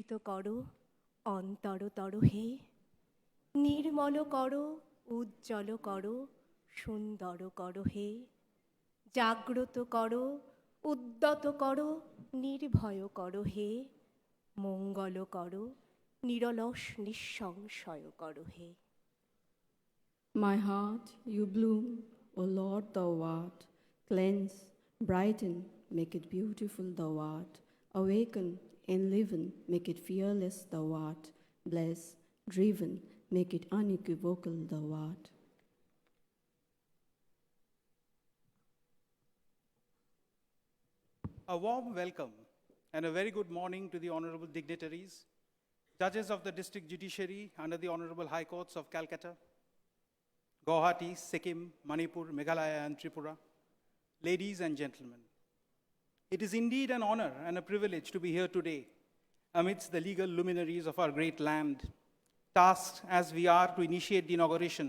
বিকশিত করো অন্তরতর হে, নির্মল করো, উজ্জ্বল করো, সুন্দর করো হে, জাগ্রত করো, উদ্যত করো, নির্ভয় করো হে, মঙ্গল করো, নিরলস নিঃসংশয় করো হে। My heart, you bloom, O Lord, thou art. Cleanse, brighten, make it beautiful, thou art. Awaken, enliven, make it fearless, thou art. Bless, driven, make it unequivocal, thou art. A warm welcome and a very good morning to the honorable dignitaries, judges of the district judiciary under the honorable high courts of Calcutta, Guwahati, Sikkim, Manipur, Meghalaya, and Tripura, ladies and gentlemen. It is indeed an honor and a privilege to be here today amidst the legal luminaries of our great land, tasked as we are to initiate the inauguration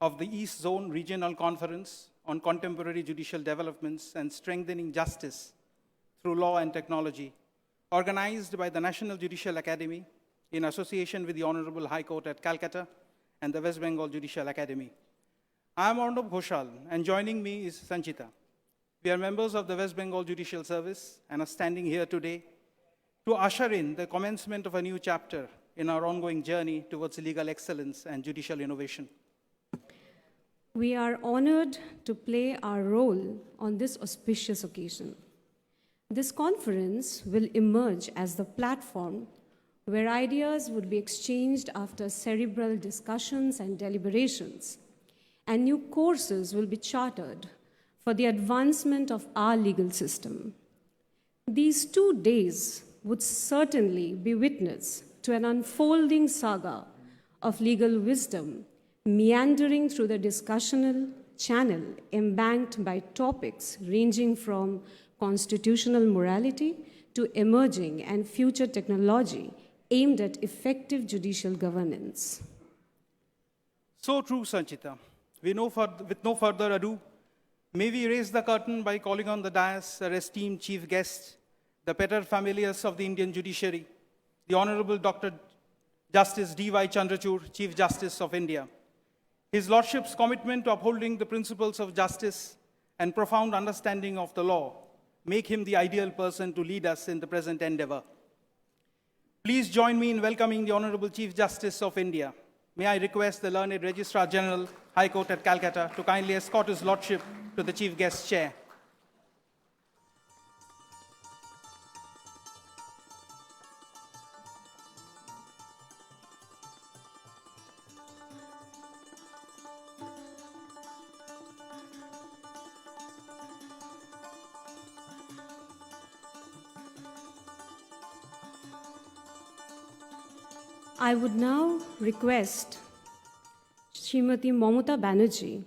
of the East Zone Regional Conference on Contemporary Judicial Developments and Strengthening Justice through Law and Technology, organized by the National Judicial Academy in association with the Honorable High Court at Calcutta and the West Bengal Judicial Academy. I am Arnab Ghoshal, and joining me is Sanchita. We are members of the West Bengal Judicial Service and are standing here today to usher in the commencement of a new chapter in our ongoing journey towards legal excellence and judicial innovation. We are honored to play our role on this auspicious occasion. This conference will emerge as the platform where ideas would be exchanged after cerebral discussions and deliberations, and new courses will be chartered for the advancement of our legal system. These 2 days would certainly be witness to an unfolding saga of legal wisdom meandering through the discussional channel embanked by topics ranging from constitutional morality to emerging and future technology aimed at effective judicial governance. So true, Sanchita. With no further ado, may we raise the curtain by calling on the dais our esteemed chief guest, the paterfamilias of the Indian judiciary, the Honorable Dr. Justice D.Y. Chandrachud, Chief Justice of India. His Lordship's commitment to upholding the principles of justice and profound understanding of the law make him the ideal person to lead us in the present endeavor. Please join me in welcoming the Honorable Chief Justice of India. May I request the learned Registrar General, High Court at Calcutta, to kindly escort his Lordship to the Chief Guest's chair. I would now request Srimati Mamata Banerjee,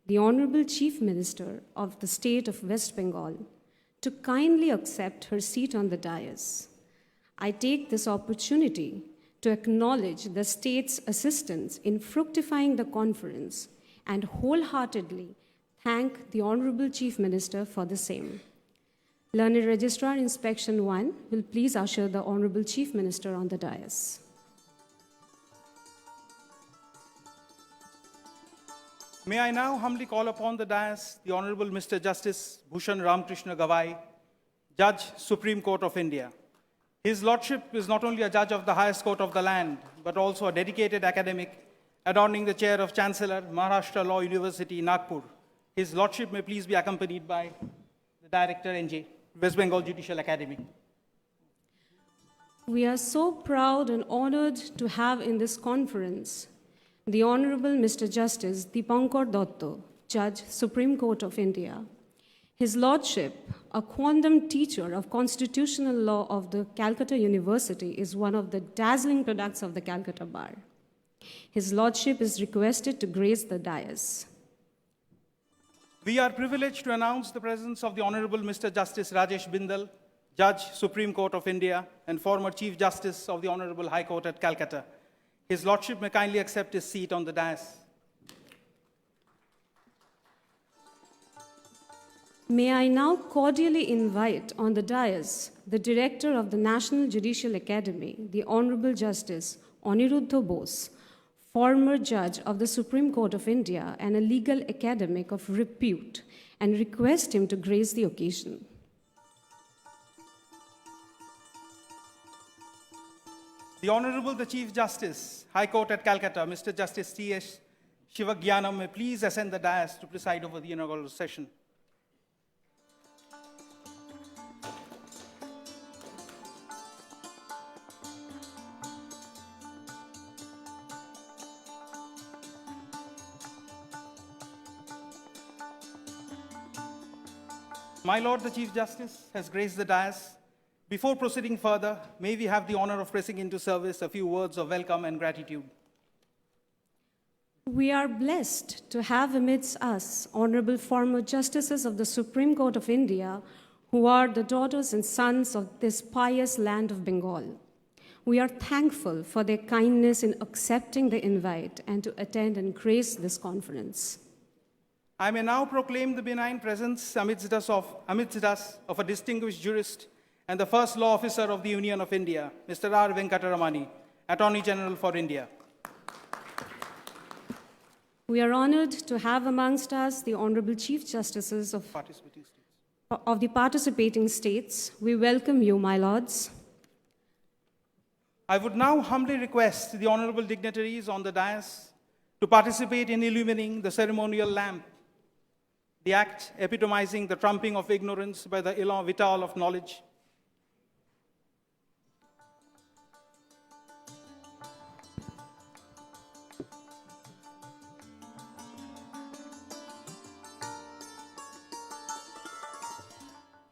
the Honorable Chief Minister of the State of West Bengal, to kindly accept her seat on the dais. I take this opportunity to acknowledge the state's assistance in fructifying the conference and wholeheartedly thank the Honorable Chief Minister for the same. Learned Registrar Inspection 1 will please usher the Honorable Chief Minister on the dais. May I now humbly call upon the dais the Honorable Mr. Justice Bhushan Ramkrishna Gavai, Judge, Supreme Court of India. His Lordship is not only a judge of the highest court of the land, but also a dedicated academic, adorning the chair of Chancellor, Maharashtra Law University, Nagpur. His Lordship may please be accompanied by the Director, NJ, West Bengal Judicial Academy. We are so proud and honored to have in this conference the Honorable Mr. Justice Dipankar Dotto, Judge, Supreme Court of India. His Lordship, a quondam teacher of constitutional law of the Calcutta University, is one of the dazzling products of the Calcutta Bar. His Lordship is requested to grace the dais. We are privileged to announce the presence of the Honorable Mr. Justice Rajesh Bindal, Judge, Supreme Court of India, and former Chief Justice of the Honorable High Court at Calcutta. His Lordship may kindly accept his seat on the dais. May I now cordially invite on the dais the Director of the National Judicial Academy, the Honorable Justice Aniruddha Bose, former judge of the Supreme Court of India and a legal academic of repute, and request him to grace the occasion. The Honorable the Chief Justice, High Court at Calcutta, Mr. Justice T.S. Shivagyanam, may please ascend the dais to preside over the inaugural session. My Lord the Chief Justice has graced the dais. Before proceeding further, may we have the honor of pressing into service a few words of welcome and gratitude. We are blessed to have amidst us honorable former justices of the Supreme Court of India who are the daughters and sons of this pious land of Bengal. We are thankful for their kindness in accepting the invite and to attend and grace this conference. I may now proclaim the benign presence amidst us of a distinguished jurist and the first law officer of the Union of India, Mr. R. Venkataramani, Attorney General for India. We are honored to have amongst us the Honorable Chief Justices of the participating states. We welcome you, my lords. I would now humbly request the honorable dignitaries on the dais to participate in illumining the ceremonial lamp, the act epitomizing the trumping of ignorance by the élan vital of knowledge.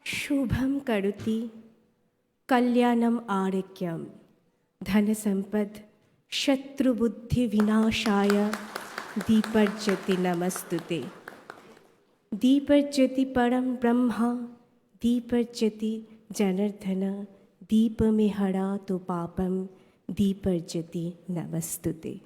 Shubham Karuti, Kalyanam Arekyam, Dhanasampad, Shatru Buddhi Vinashaya, Deeparjati Namastute. Deeparjati Param Brahma, Deeparjati Janardhana, Deepamihara Tu Papam, Deeparjati Namastute.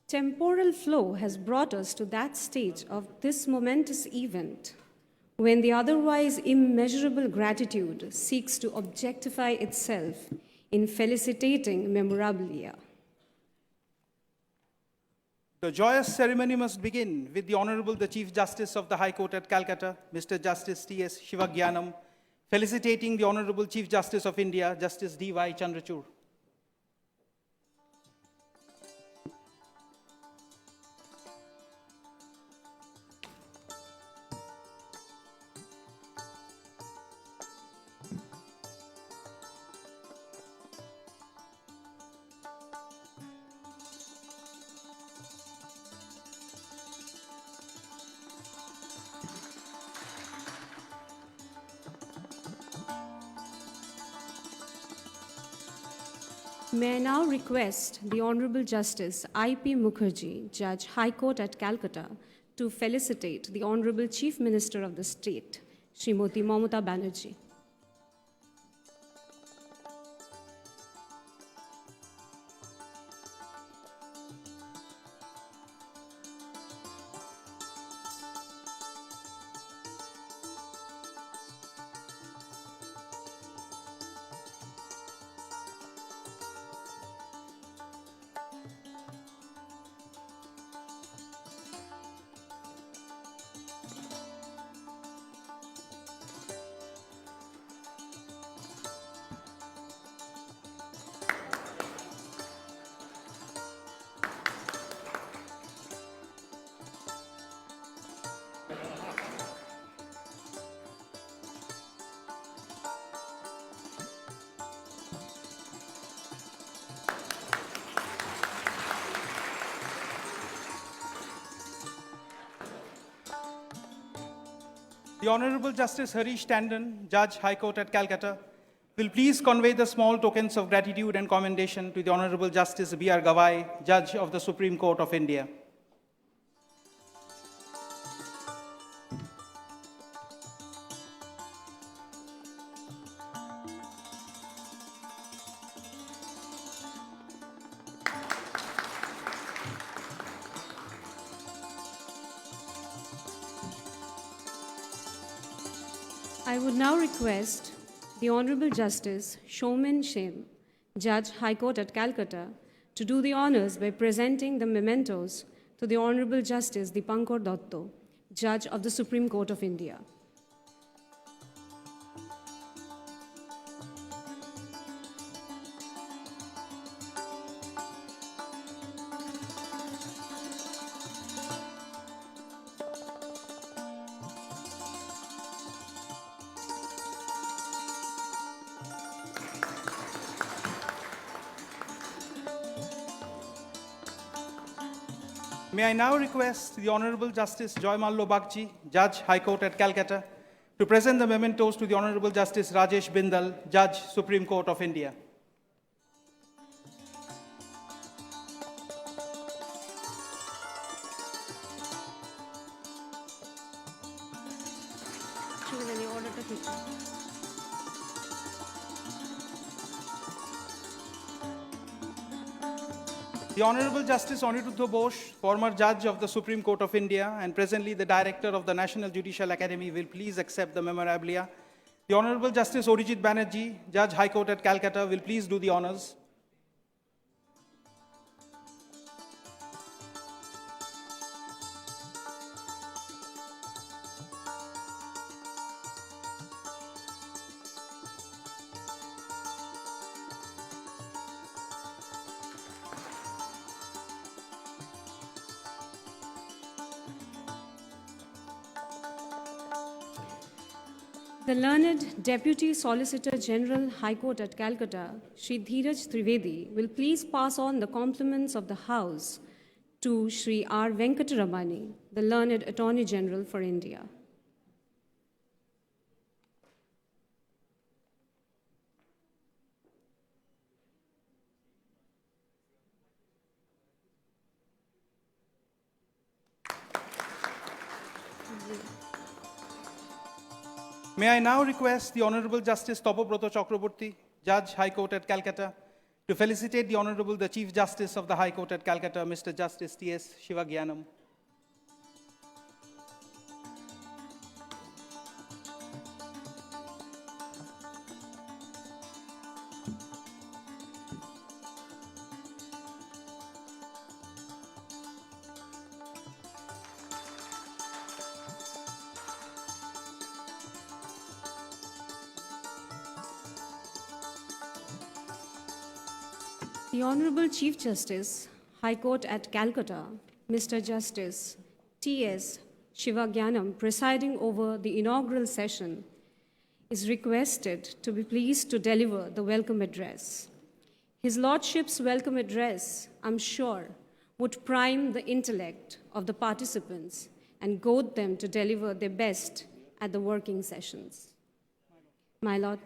Temporal flow has brought us to that stage of this momentous event when the otherwise immeasurable gratitude seeks to objectify itself in felicitating memorabilia. The joyous ceremony must begin with the Honorable the Chief Justice of the High Court at Calcutta, Mr. Justice T.S. Shivagyanam, felicitating the Honorable Chief Justice of India, Justice D.Y. Chandrachud. May I now request the Honorable Justice I.P. Mukherjee, Judge, High Court at Calcutta, to felicitate the Honorable Chief Minister of the state, Srimati Mamata Banerjee. The Honorable Justice Harish Tandon, Judge, High Court at Calcutta, will please convey the small tokens of gratitude and commendation to the Honorable Justice B.R. Gavai, Judge of the Supreme Court of India. I would now request the Honorable Justice Shomin Shen, Judge, High Court at Calcutta, to do the honors by presenting the mementos to the Honorable Justice Dipankar Dotto, Judge of the Supreme Court of India. May I now request the Honorable Justice Joymallo Bagchi, Judge, High Court at Calcutta, to present the mementos to the Honorable Justice Rajesh Bindal, Judge, Supreme Court of India. The Honorable Justice Aniruddha Bose, former Judge of the Supreme Court of India and presently the Director of the National Judicial Academy, will please accept the memorabilia. The Honorable Justice Orijit Banerjee, Judge, High Court at Calcutta, will please do the honors. The learned Deputy Solicitor General, High Court at Calcutta, Shri Dheeraj Trivedi, will please pass on the compliments of the House to Shri R. Venkataramani, the learned Attorney General for India. May I now request the Honorable Justice Topobroto Chakraborty, Judge, High Court at Calcutta, to felicitate the Honorable the Chief Justice of the High Court at Calcutta, Mr. Justice T.S. Shivagyanam. The Honorable Chief Justice, High Court at Calcutta, Mr. Justice T.S. Shivagyanam, presiding over the inaugural session, is requested to be pleased to deliver the welcome address. His Lordship's welcome address, I'm sure, would prime the intellect of the participants and goad them to deliver their best at the working sessions. My Lord.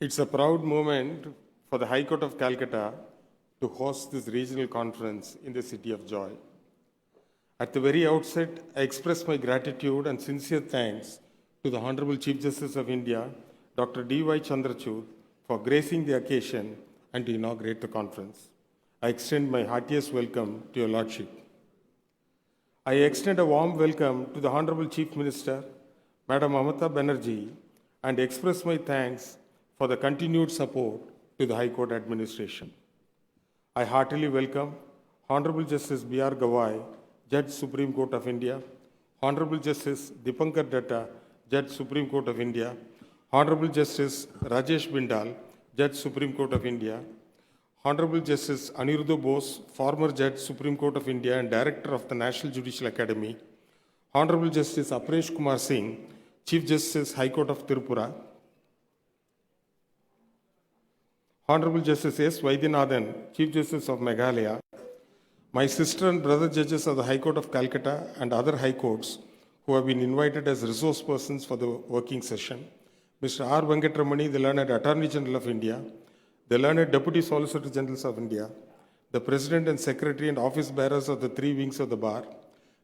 It's a proud moment for the High Court of Calcutta to host this regional conference in the City of Joy. At the very outset, I express my gratitude and sincere thanks to the Honorable Chief Justice of India, Dr. D.Y. Chandrachud, for gracing the occasion and to inaugurate the conference. I extend my heartiest welcome to your Lordship. I extend a warm welcome to the Honorable Chief Minister, Madam Mamata Banerjee, and express my thanks for the continued support to the High Court administration. I heartily welcome Honorable Justice B.R. Gawai, Judge Supreme Court of India, Honorable Justice Dipankar Datta, Judge Supreme Court of India, Honorable Justice Rajesh Bindal, Judge Supreme Court of India, Honorable Justice Aniruddha Bose, former Judge Supreme Court of India and Director of the National Judicial Academy, Honorable Justice Apresh Kumar Singh, Chief Justice, High Court of Tirupura, Honorable Justice S. Vaidyanathan, Chief Justice of Meghalaya, my sister and brother judges of the High Court of Calcutta and other high courts who have been invited as resource persons for the working session, Mr. R. Venkataramani, the learned Attorney General of India, the learned Deputy Solicitor General of India, the President and Secretary and office bearers of the three wings of the bar,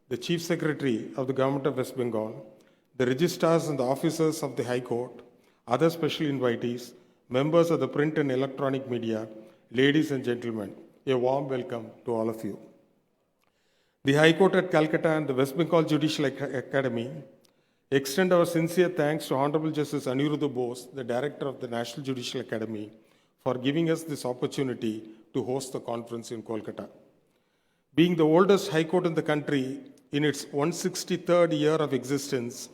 the Chief Secretary of the Government of West Bengal, the registrars and the officers of the High Court, other special invitees, members of the print and electronic media, ladies and gentlemen, a warm welcome to all of you. The High Court at Calcutta and the West Bengal Judicial Academy extend our sincere thanks to Honorable Justice Aniruddha Bose, the Director of the National Judicial Academy, for giving us this opportunity to host the conference in Kolkata. Being the oldest High Court in the country in its 163rd year of existence,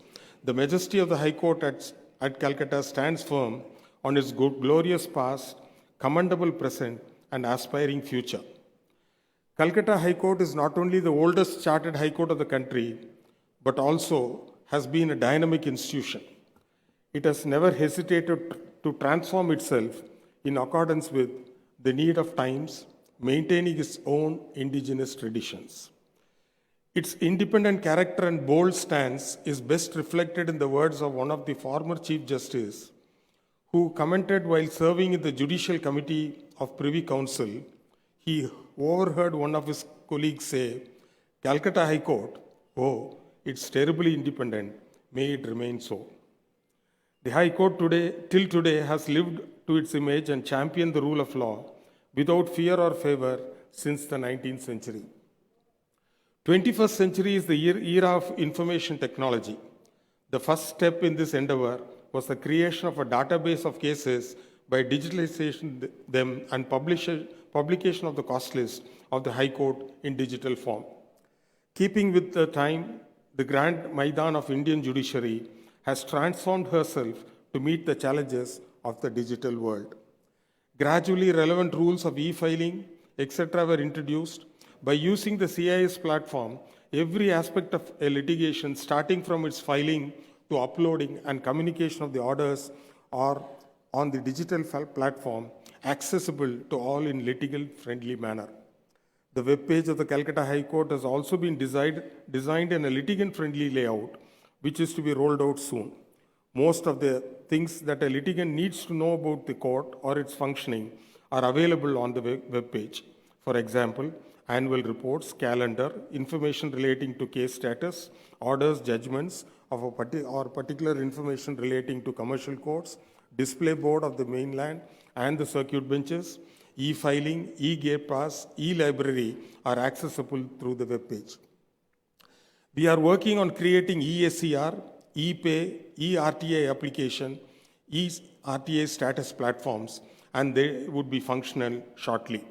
the majesty of the High Court at Calcutta stands firm on its glorious past, commendable present, and aspiring future. Calcutta High Court is not only the oldest chartered High Court of the country, but also has been a dynamic institution. It has never hesitated to transform itself in accordance with the need of times, maintaining its own indigenous traditions. Its independent character and bold stance is best reflected in the words of one of the former Chief Justice, who commented while serving in the Judicial Committee of Privy Council. He overheard one of his colleagues say, "Calcutta High Court, oh, it's terribly independent, may it remain so." The High Court till today has lived to its image and championed the rule of law without fear or favor since the 19th century. 21st century is the era of information technology. The first step in this endeavor was the creation of a database of cases by digitalization them and publication of the cost list of the High Court in digital form. Keeping with the time, the Grand Maidan of Indian judiciary has transformed herself to meet the challenges of the digital world. Gradually, relevant rules of e-filing, etc. were introduced. By using the CIS platform, every aspect of a litigation, starting from its filing to uploading and communication of the orders, are on the digital platform, accessible to all in litigant-friendly manner. The web page of the Calcutta High Court has also been designed in a litigant-friendly layout, which is to be rolled out soon. Most of the things that a litigant needs to know about the court or its functioning are available on the web page. For example, annual reports, calendar, information relating to case status, orders, judgments, or particular information relating to commercial courts, display board of the mainland and the circuit benches, e-filing, e-gate pass, e-library are accessible through the web page. We are working on creating e-SCR, e-pay, e-RTA application, e-RTA status platforms, and they would be functional shortly.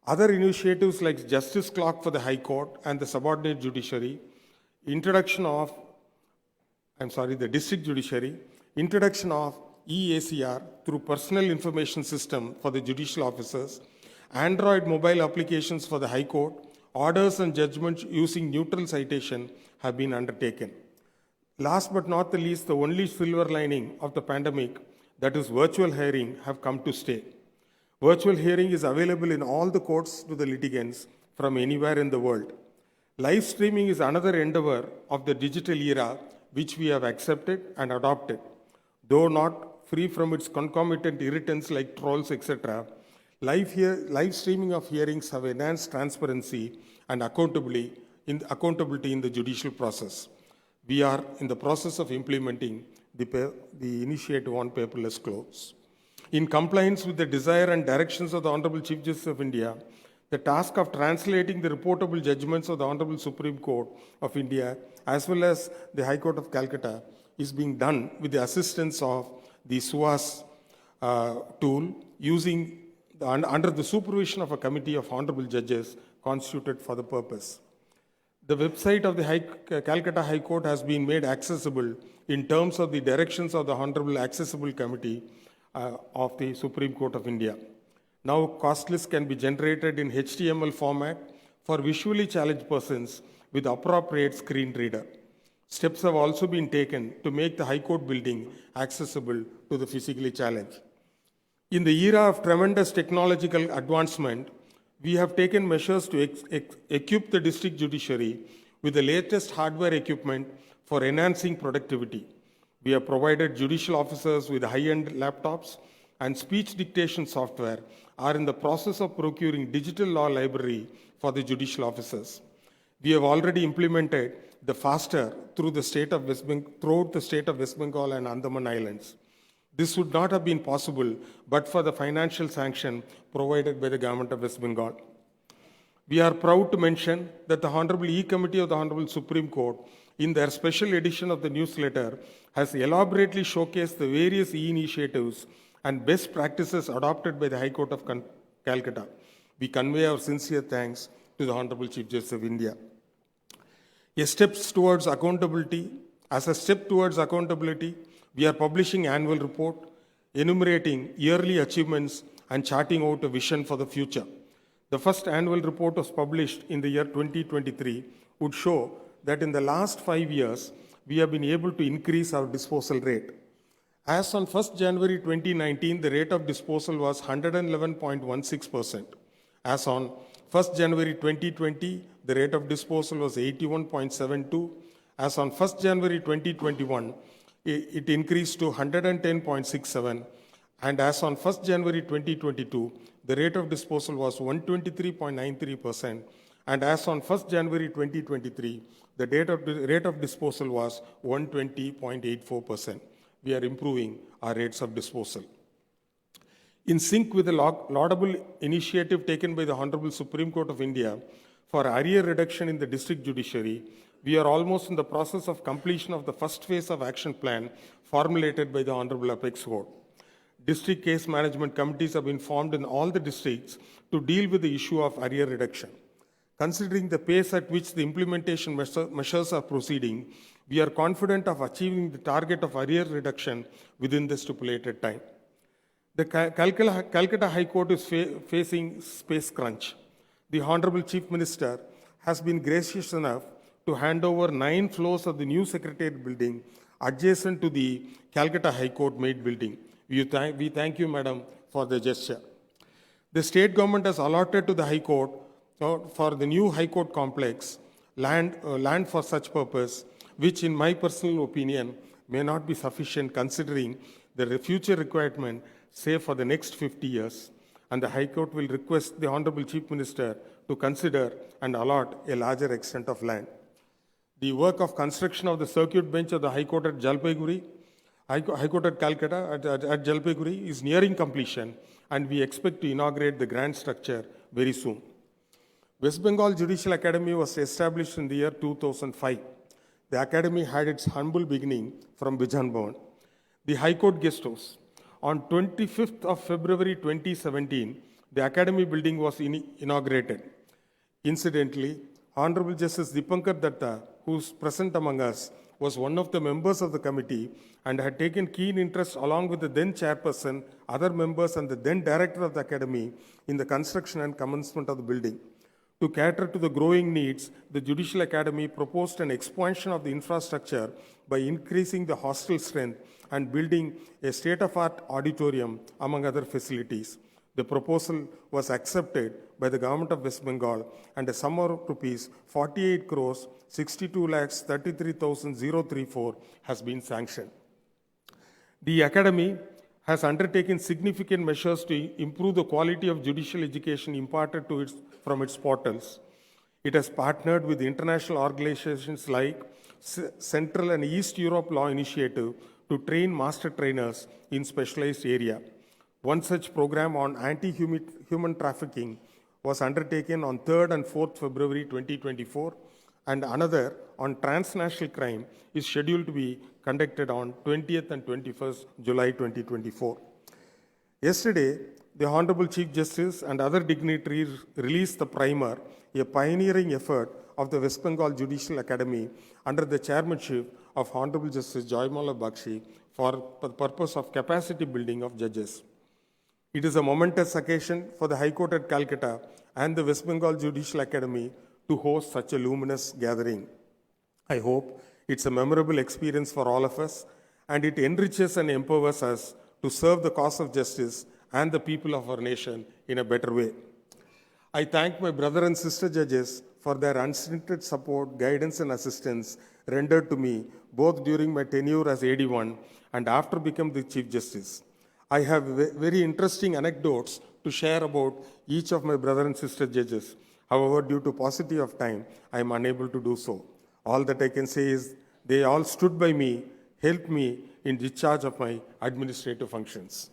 Other initiatives like Justice Clock for the High Court and the subordinate judiciary, the district judiciary, introduction of e-ACR through personal information system for the judicial officers, Android mobile applications for the High Court, orders and judgments using neutral citation have been undertaken. Last but not the least, the only silver lining of the pandemic, that is virtual hearing, have come to stay. Virtual hearing is available in all the courts to the litigants from anywhere in the world. Live streaming is another endeavor of the digital era, which we have accepted and adopted. Though not free from its concomitant irritants like trolls, etc., live streaming of hearings have enhanced transparency and accountability in the judicial process. We are in the process of implementing the initiative on paperless courts. In compliance with the desire and directions of the Honorable Chief Justice of India, the task of translating the reportable judgments of the Honorable Supreme Court of India as well as the High Court of Calcutta is being done with the assistance of the SUAS tool under the supervision of a committee of honorable judges constituted for the purpose. The website of the Calcutta High Court has been made accessible in terms of the directions of the Honorable Accessible Committee of the Supreme Court of India. Now, cost lists can be generated in HTML format for visually challenged persons with appropriate screen reader. Steps have also been taken to make the High Court building accessible to the physically challenged. In the era of tremendous technological advancement, we have taken measures to equip the district judiciary with the latest hardware equipment for enhancing productivity. We have provided judicial officers with high-end laptops, and speech dictation software are in the process of procuring digital law library for the judicial officers. We have already implemented the FASTER throughout the state of West Bengal and Andaman Islands. This would not have been possible but for the financial sanction provided by the government of West Bengal. We are proud to mention that the Honorable E-Committee of the Honorable Supreme Court, in their special edition of the newsletter, has elaborately showcased the various e-initiatives and best practices adopted by the High Court of Calcutta. We convey our sincere thanks to the Honorable Chief Justice of India. As a step towards accountability, we are publishing annual report, enumerating yearly achievements and charting out a vision for the future. The first annual report was published in the year 2023, would show that in the last 5 years, we have been able to increase our disposal rate. As on 1st January 2019, the rate of disposal was 111.16%. As on 1st January 2020, the rate of disposal was 81.72. As on 1st January 2021, it increased to 110.67. And as on 1st January 2022, the rate of disposal was 123.93%. And as on 1st January 2023, the rate of disposal was 120.84%. We are improving our rates of disposal. In sync with the laudable initiative taken by the Honorable Supreme Court of India for arrear reduction in the district judiciary, we are almost in the process of completion of the first phase of action plan formulated by the Honorable Apex Court. District case management committees have been formed in all the districts to deal with the issue of arrear reduction. Considering the pace at which the implementation measures are proceeding, we are confident of achieving the target of arrear reduction within the stipulated time. The Calcutta High Court is facing space crunch. The Honorable Chief Minister has been gracious enough to hand over 9 floors of the new Secretariat building adjacent to the Calcutta High Court main building. We thank you, Madam, for the gesture. The state government has allotted to the High Court for the new High Court complex land for such purpose, which in my personal opinion may not be sufficient considering the future requirement, say for the next 50 years. And the High Court will request the Honorable Chief Minister to consider and allot a larger extent of land. The work of construction of the circuit bench of the High Court at Jalpaiguri, High Court at Calcutta at Jalpaiguri is nearing completion, and we expect to inaugurate the grand structure very soon. West Bengal Judicial Academy was established in the year 2005. The academy had its humble beginning from Bijan Bhavan. The High Court Guest House. On 25th of February 2017, the academy building was inaugurated. Incidentally, Honorable Justice Dipankar Datta, who is present among us, was one of the members of the committee and had taken keen interest along with the then chairperson, other members and the then director of the academy in the construction and commencement of the building. To cater to the growing needs, the Judicial Academy proposed an expansion of the infrastructure by increasing the hostel strength and building a state-of-art auditorium, among other facilities. The proposal was accepted by the Government of West Bengal, and a sum of rupees 48 crores 62,33,034 has been sanctioned. The Academy has undertaken significant measures to improve the quality of judicial education imparted from its portals. It has partnered with international organizations like Central and East Europe Law Initiative to train master trainers in specialized area. One such program on anti-human trafficking was undertaken on 3rd and 4th February 2024, and another on transnational crime is scheduled to be conducted on 20th and 21st July 2024. Yesterday, the Honorable Chief Justice and other dignitaries released the primer, a pioneering effort of the West Bengal Judicial Academy under the chairmanship of Honorable Justice Joymala Bakshi for the purpose of capacity building of judges. It is a momentous occasion for the High Court at Calcutta and the West Bengal Judicial Academy to host such a luminous gathering. I hope it's a memorable experience for all of us, and it enriches and empowers us to serve the cause of justice and the people of our nation in a better way. I thank my brother and sister judges for their unstinted support, guidance, and assistance rendered to me both during my tenure as AD1 and after becoming the Chief Justice. I have very interesting anecdotes to share about each of my brother and sister judges. However, due to paucity of time, I am unable to do so. All that I can say is they all stood by me, helped me in discharge of my administrative functions.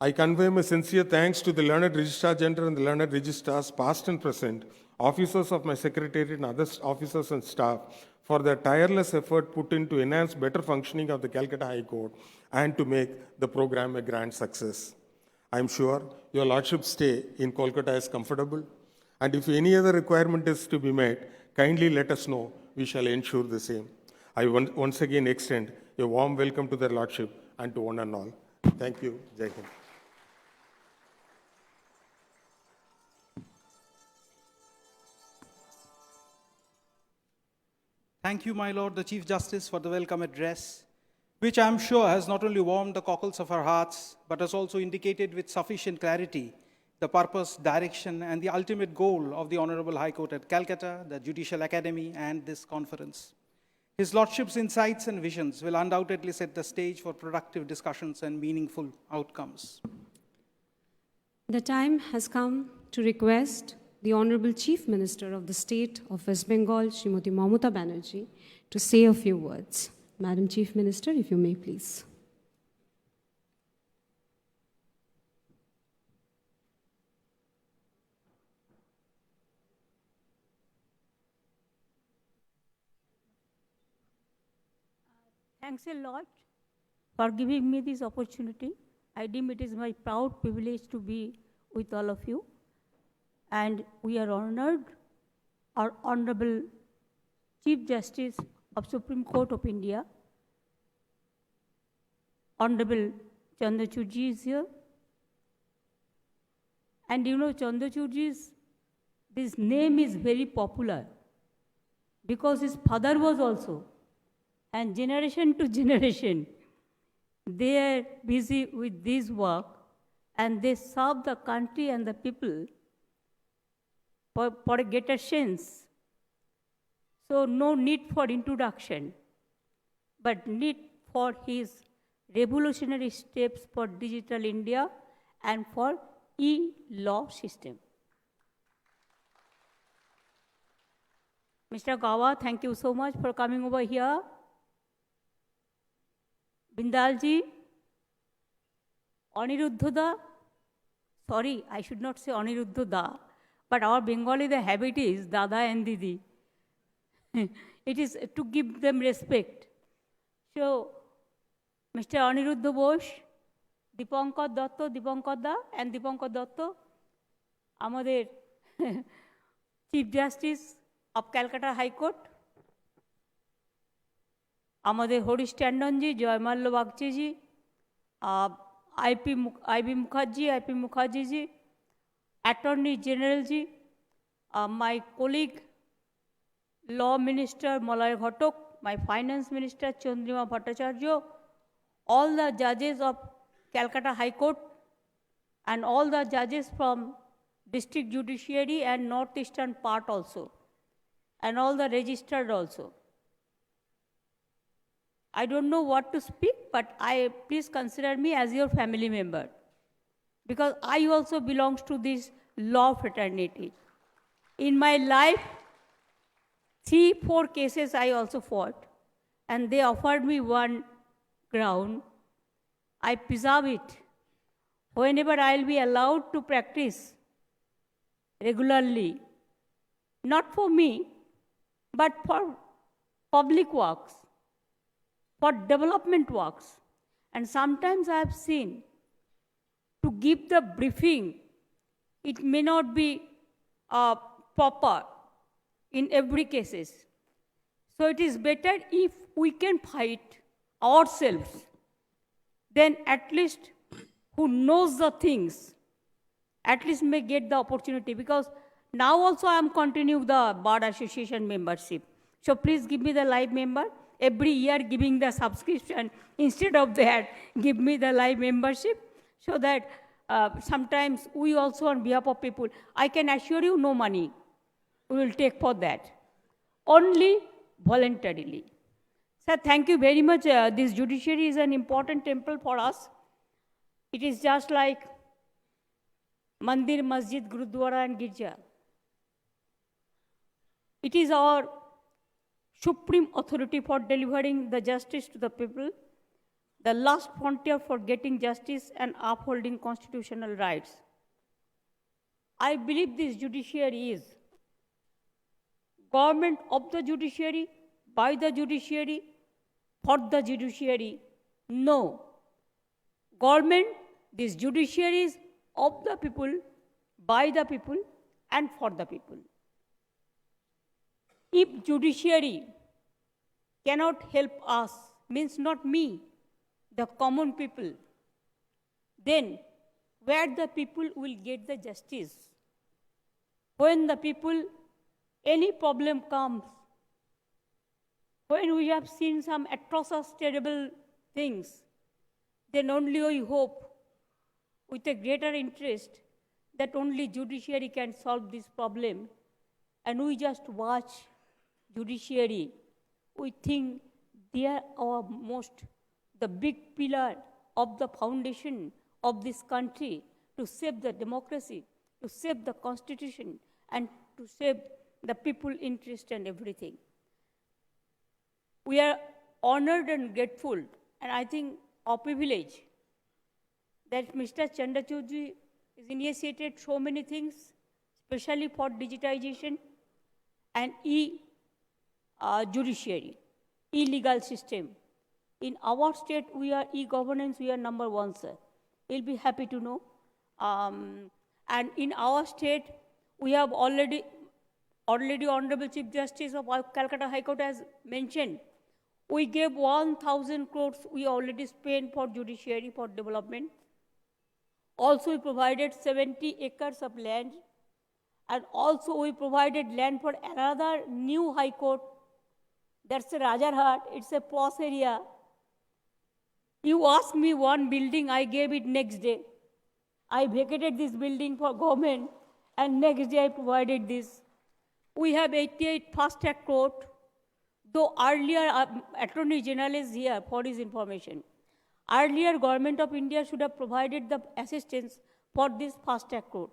I convey my sincere thanks to the Learned Registrar General and the Learned Registrars, past and present, officers of my secretariat and other officers and staff for their tireless effort put in to enhance better functioning of the Calcutta High Court and to make the program a grand success. I am sure your Lordship's stay in Kolkata is comfortable, and if any other requirement is to be met, kindly let us know. We shall ensure the same. I once again extend a warm welcome to their Lordship and to one and all. Thank you. Jai Hind. Thank you, my Lord, the Chief Justice, for the welcome address, which I am sure has not only warmed the cockles of our hearts, but has also indicated with sufficient clarity the purpose, direction, and the ultimate goal of the Honorable High Court at Calcutta, the Judicial Academy, and this conference. His Lordship's insights and visions will undoubtedly set the stage for productive discussions and meaningful outcomes. The time has come to request the Honorable Chief Minister of the State of West Bengal, Srimati Mamata Banerjee, to say a few words. Madam Chief Minister, if you may please. Thanks a lot for giving me this opportunity. I deem it is my proud privilege to be with all of you. And we are honored, our Honorable Chief Justice of Supreme Court of India, Honorable Chandrachudji is here. And you know, Chandrachudji's, this name is very popular because his father was also. And generation to generation, they are busy with this work and they serve the country and the people for a greater sense. So no need for introduction, but need for his revolutionary steps for digital India and for e-law system. Mr. Gawa, thank you so much for coming over here. Bindalji, Aniruddha Da, sorry, I should not say Aniruddha Da, but our Bengali, the habit is Dada and Didi. It is to give them respect. So, Mr. Aniruddha Bose, Dipankar Da and Dipankar Datta, আমাদের Chief Justice of Calcutta High Court, আমাদের হরিশ ট্যান্ডনজি, জয়মাল্য বাগচিজি, IP Mukherjee, Attorney General ji, my colleague, Law Minister Malay Ghatok, my Finance Minister Chandrima Bhattacharya, all the judges of Calcutta High Court, and all the judges from District Judiciary and Northeastern part also, and all the registered also. I don't know what to speak, but please consider me as your family member, because I also belongs to this law fraternity. In my life, 3-4 cases I also fought, and they offered me one ground. I preserve it. Whenever I'll be allowed to practice regularly, not for me, but for public works, for development works. And sometimes I have seen to give the briefing, it may not be proper in every cases. So it is better if we can fight ourselves, then at least who knows the things, at least may get the opportunity, because now also I am continuing the Bar Association membership. So please give me the live member. Every year giving the subscription, instead of that, give me the live membership, so that sometimes we also on behalf of people, I can assure you no money we will take for that, only voluntarily. Sir, thank you very much. This judiciary is an important temple for us. It is just like Mandir, Masjid, Gurudwara and Girja. It is our supreme authority for delivering the justice to the people. the last frontier for getting justice and upholding constitutional rights. I believe this judiciary is government of the judiciary, by the judiciary, for the judiciary. No. Government, this judiciary is of the people, by the people, and for the people. If judiciary cannot help us, means not me, the common people, then where the people will get the justice? When the people, any problem comes, when we have seen some atrocious, terrible things, then only we hope with a greater interest that only judiciary can solve this problem. And we just watch judiciary. We think they are our the big pillar of the foundation of this country to save the democracy, to save the constitution, and to save the people interest and everything. We are honored and grateful, and I think our privilege that Mr. Chandrachudji has initiated so many things, especially for digitization and e-judiciary, e-legal system. In our state, we are e-governance, we are number one, sir. You'll be happy to know. And in our state, we have already Honorable Chief Justice of Calcutta High Court has mentioned, we gave 1,000 crores we already spent for judiciary for development. Also, we provided 70 acres of land, and also we provided land for another new high court. That's a Rajarhat, it's a posh area. You asked me one building, I gave it next day. I vacated this building for government, and next day I provided this. We have 88 fast-track court, though earlier Attorney General is here for his information. Earlier, Government of India should have provided the assistance for this fast-track court.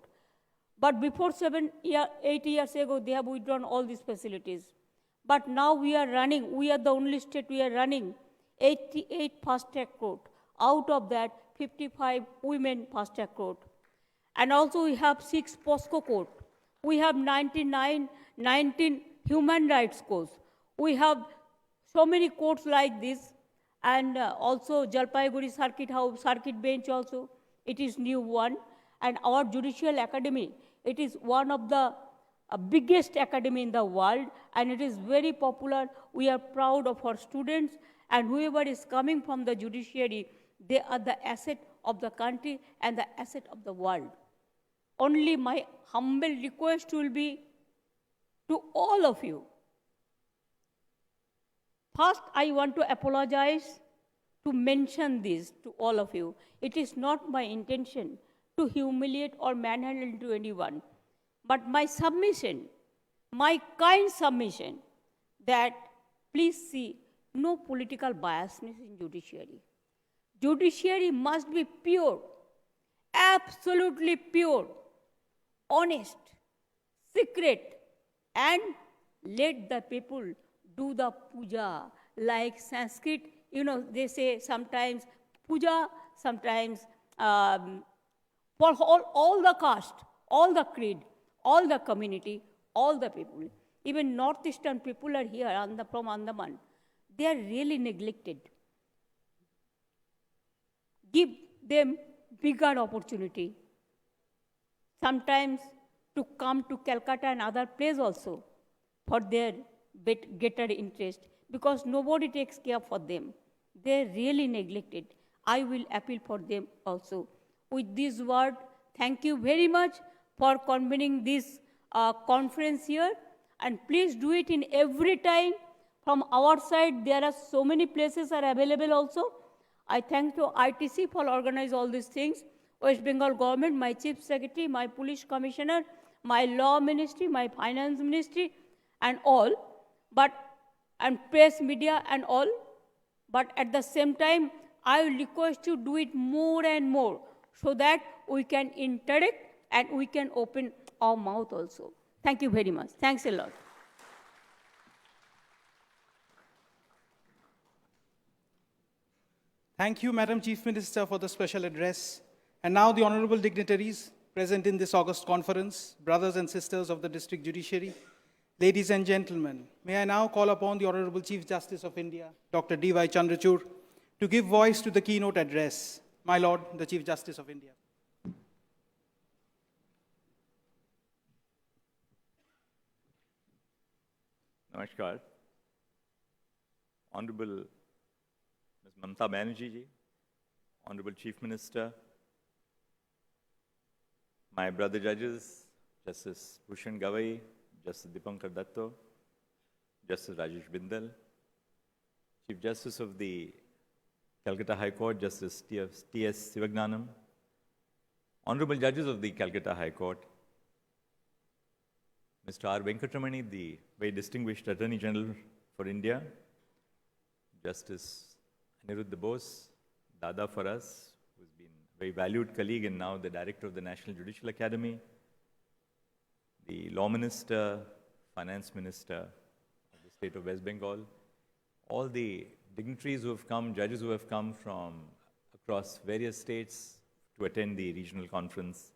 But before 8 years ago, they have withdrawn all these facilities. But now we are running, we are the only state we are running 88 fast-track court. Out of that, 55 women fast-track court. And also we have 6 POSCO court. We have 19 human rights courts. We have so many courts like this, and also Jalpaiguri Circuit House, Circuit Bench also, it is new one. And our Judicial Academy, it is one of the biggest academy in the world, and it is very popular. We are proud of our students, and whoever is coming from the judiciary, they are the asset of the country and the asset of the world. Only my humble request will be to all of you. First, I want to apologize to mention this to all of you. It is not my intention to humiliate or manhandle to anyone, but my submission, my kind submission, that please see no political biasness in judiciary. Judiciary must be pure, absolutely pure, honest, secret, and let the people do the puja. Like Sanskrit, you know, they say sometimes puja, sometimes for all the caste, all the creed, all the community, all the people. Even northeastern people are here from Andaman. They are really neglected. Give them bigger opportunity. Sometimes to come to Calcutta and other places also for their greater interest, because nobody takes care for them. They are really neglected. I will appeal for them also. With this word, thank you very much for convening this conference here, and please do it in every time. From our side, there are so many places are available also. I thank to ITC for organizing all these things, West Bengal government, my chief secretary, my police commissioner, my law ministry, my finance ministry, and all, and press media and all. But at the same time, I will request you to do it more and more so that we can interact and we can open our mouth also. Thank you very much. Thanks a lot. Thank you, Madam Chief Minister, for the special address. And now the honorable dignitaries present in this August conference, brothers and sisters of the District Judiciary, ladies and gentlemen, may I now call upon the Honorable Chief Justice of India, Dr. D.Y. Chandrachud, to give voice to the keynote address. My Lord, the Chief Justice of India. Namaskar. Honorable Ms. Mamta Banerjee ji, Honorable Chief Minister, my brother judges, Justice Bhushan Gavai, Justice Dipankar Datto, Justice Rajesh Bindal, Chief Justice of the Calcutta High Court, Justice T.S. Sivagnanam, Honorable Judges of the Calcutta High Court, Mr. R. Venkatramani, the very distinguished Attorney General for India, Justice Aniruddha Bose, Dada for us, who's been a very valued colleague and now the Director of the National Judicial Academy, the Law Minister, Finance Minister of the State of West Bengal, all the dignitaries who have come, judges who have come from across various states to attend the regional conference,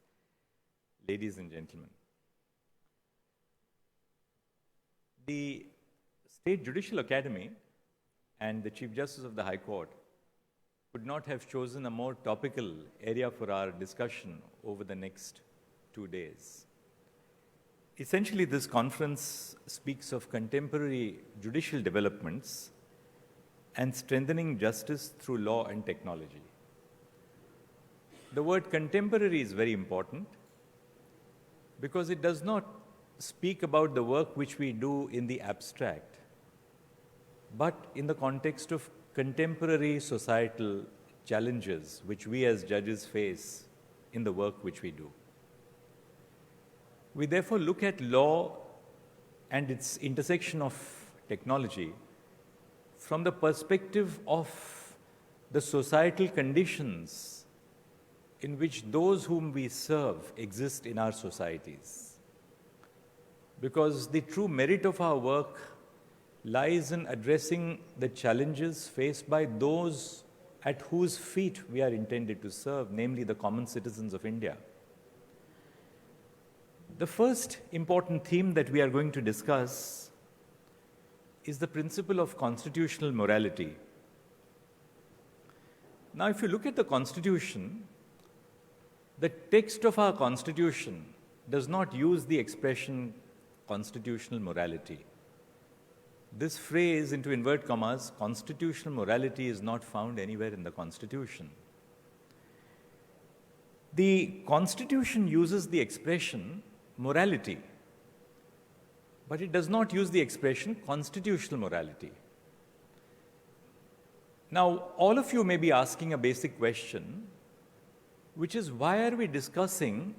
ladies and gentlemen. The State Judicial Academy and the Chief Justice of the High Court could not have chosen a more topical area for our discussion over the next 2 days. Essentially, this conference speaks of contemporary judicial developments and strengthening justice through law and technology. The word contemporary is very important because it does not speak about the work which we do in the abstract, but in the context of contemporary societal challenges which we as judges face in the work which we do. We therefore look at law and its intersection of technology from the perspective of the societal conditions in which those whom we serve exist in our societies. Because the true merit of our work lies in addressing the challenges faced by those at whose feet we are intended to serve, namely the common citizens of India. The first important theme that we are going to discuss is the principle of constitutional morality. Now, if you look at the Constitution, the text of our Constitution does not use the expression constitutional morality. This phrase, into inverted commas, constitutional morality, is not found anywhere in the Constitution. The Constitution uses the expression morality, but it does not use the expression constitutional morality. Now, all of you may be asking a basic question, which is, why are we discussing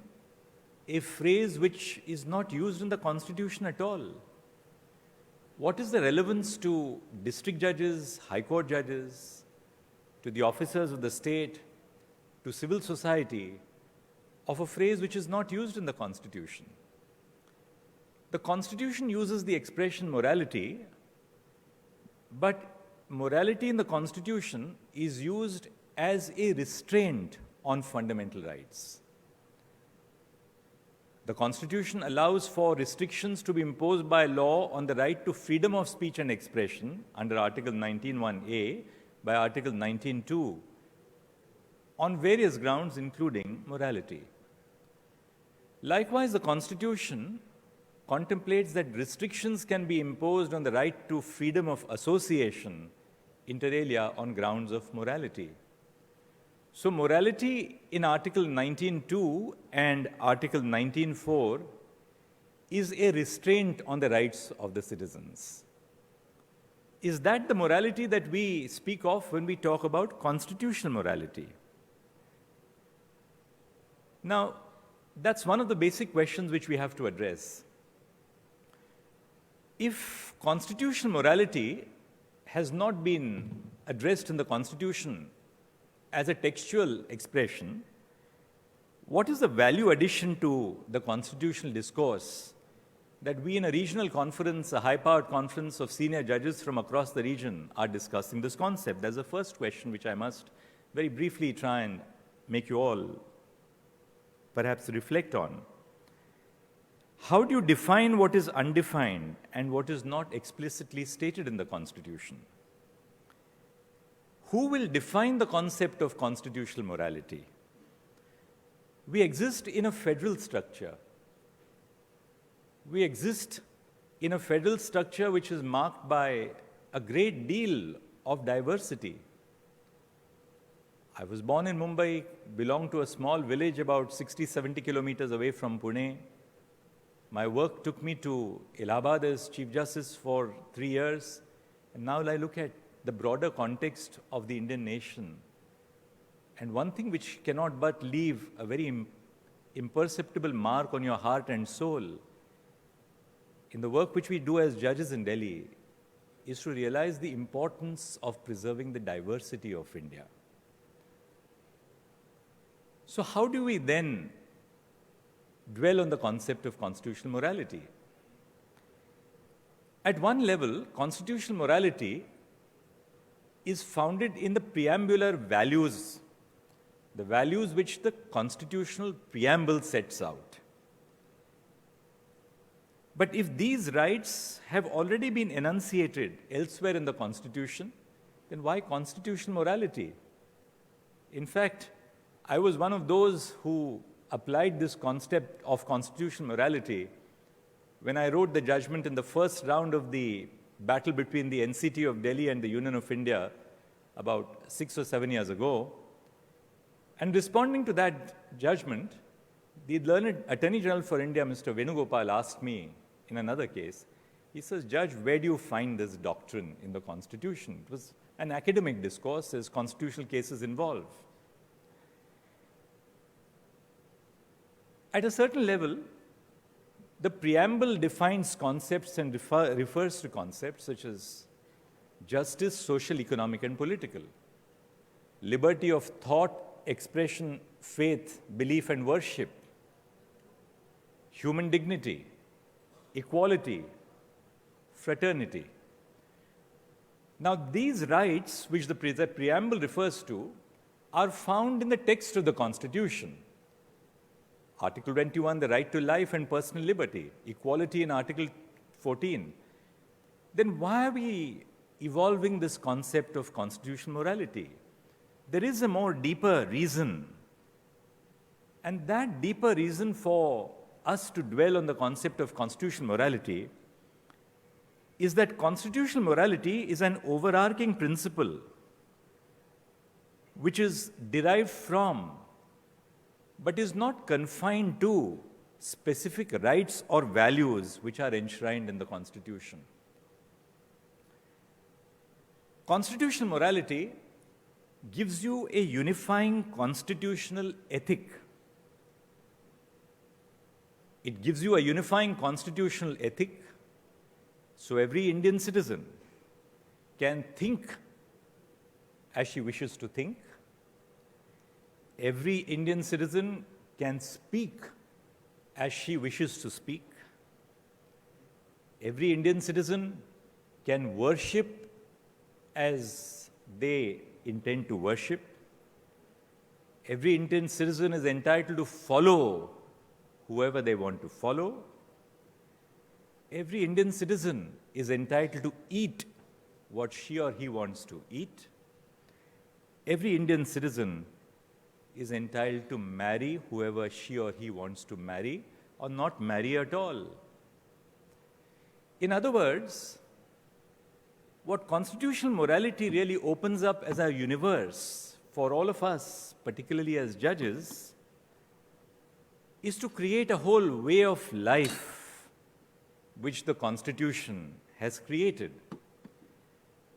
a phrase which is not used in the Constitution at all? What is the relevance to district judges, high court judges, to the officers of the state, to civil society, of a phrase which is not used in the Constitution? The Constitution uses the expression morality, but morality in the Constitution is used as a restraint on fundamental rights. The Constitution allows for restrictions to be imposed by law on the right to freedom of speech and expression under Article 19(1)(a) by Article 19(2) on various grounds, including morality. Likewise, the Constitution contemplates that restrictions can be imposed on the right to freedom of association, inter alia, on grounds of morality. So morality in Article 19(2) and Article 19(4) is a restraint on the rights of the citizens. Is that the morality that we speak of when we talk about constitutional morality? Now, that's one of the basic questions which we have to address. If constitutional morality has not been addressed in the Constitution as a textual expression, what is the value addition to the constitutional discourse that we in a regional conference, a high-powered conference of senior judges from across the region, are discussing this concept. That's the first question which I must very briefly try and make you all perhaps reflect on. How do you define what is undefined and what is not explicitly stated in the Constitution? Who will define the concept of constitutional morality? We exist in a federal structure. We exist in a federal structure which is marked by a great deal of diversity. I was born in Mumbai, belonged to a small village about 60, 70 kilometers away from Pune. My work took me to Allahabad as Chief Justice for 3 years. And now I look at the broader context of the Indian nation. And one thing which cannot but leave a very imperceptible mark on your heart and soul in the work which we do as judges in Delhi is to realize the importance of preserving the diversity of India. So how do we then dwell on the concept of constitutional morality? At one level, constitutional morality is founded in the preambular values, the values which the constitutional preamble sets out. But if these rights have already been enunciated elsewhere in the Constitution, then why constitutional morality? In fact, I was one of those who applied this concept of constitutional morality when I wrote the judgment in the first round of the battle between the NCT of Delhi and the Union of India about 6 or 7 years ago. And responding to that judgment, the learned Attorney General for India, Mr. Venugopal, asked me in another case, he says, Judge, where do you find this doctrine in the Constitution? It was an academic discourse as constitutional cases involve. At a certain level, the preamble defines concepts and refers to concepts such as justice, social, economic, and political, liberty of thought, expression, faith, belief, and worship, human dignity, equality, fraternity. Now, these rights, which the preamble refers to, are found in the text of the Constitution. Article 21, the right to life and personal liberty, equality in Article 14. Then why are we evolving this concept of constitutional morality? There is a more deeper reason. And that deeper reason for us to dwell on the concept of constitutional morality is that constitutional morality is an overarching principle which is derived from but is not confined to specific rights or values which are enshrined in the Constitution. Constitutional morality gives you a unifying constitutional ethic. It gives you a unifying constitutional ethic so every Indian citizen can think as she wishes to think. Every Indian citizen can speak as she wishes to speak. Every Indian citizen can worship as they intend to worship. Every Indian citizen is entitled to follow whoever they want to follow. Every Indian citizen is entitled to eat what she or he wants to eat. Every Indian citizen is entitled to marry whoever she or he wants to marry or not marry at all. In other words, what constitutional morality really opens up as a universe for all of us, particularly as judges, is to create a whole way of life which the Constitution has created.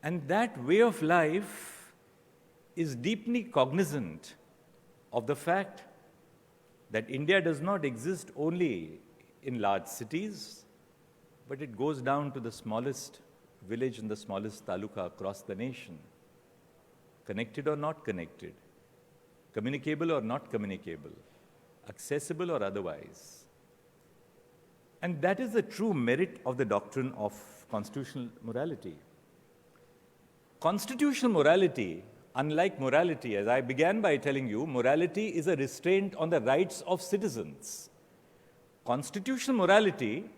And that way of life is deeply cognizant of the fact that India does not exist only in large cities, but it goes down to the smallest village and the smallest taluka across the nation, connected or not connected, communicable or not communicable, accessible or otherwise. And that is the true merit of the doctrine of constitutional morality. Constitutional morality, unlike morality, as I began by telling you, morality is a restraint on the rights of citizens. Constitutional morality,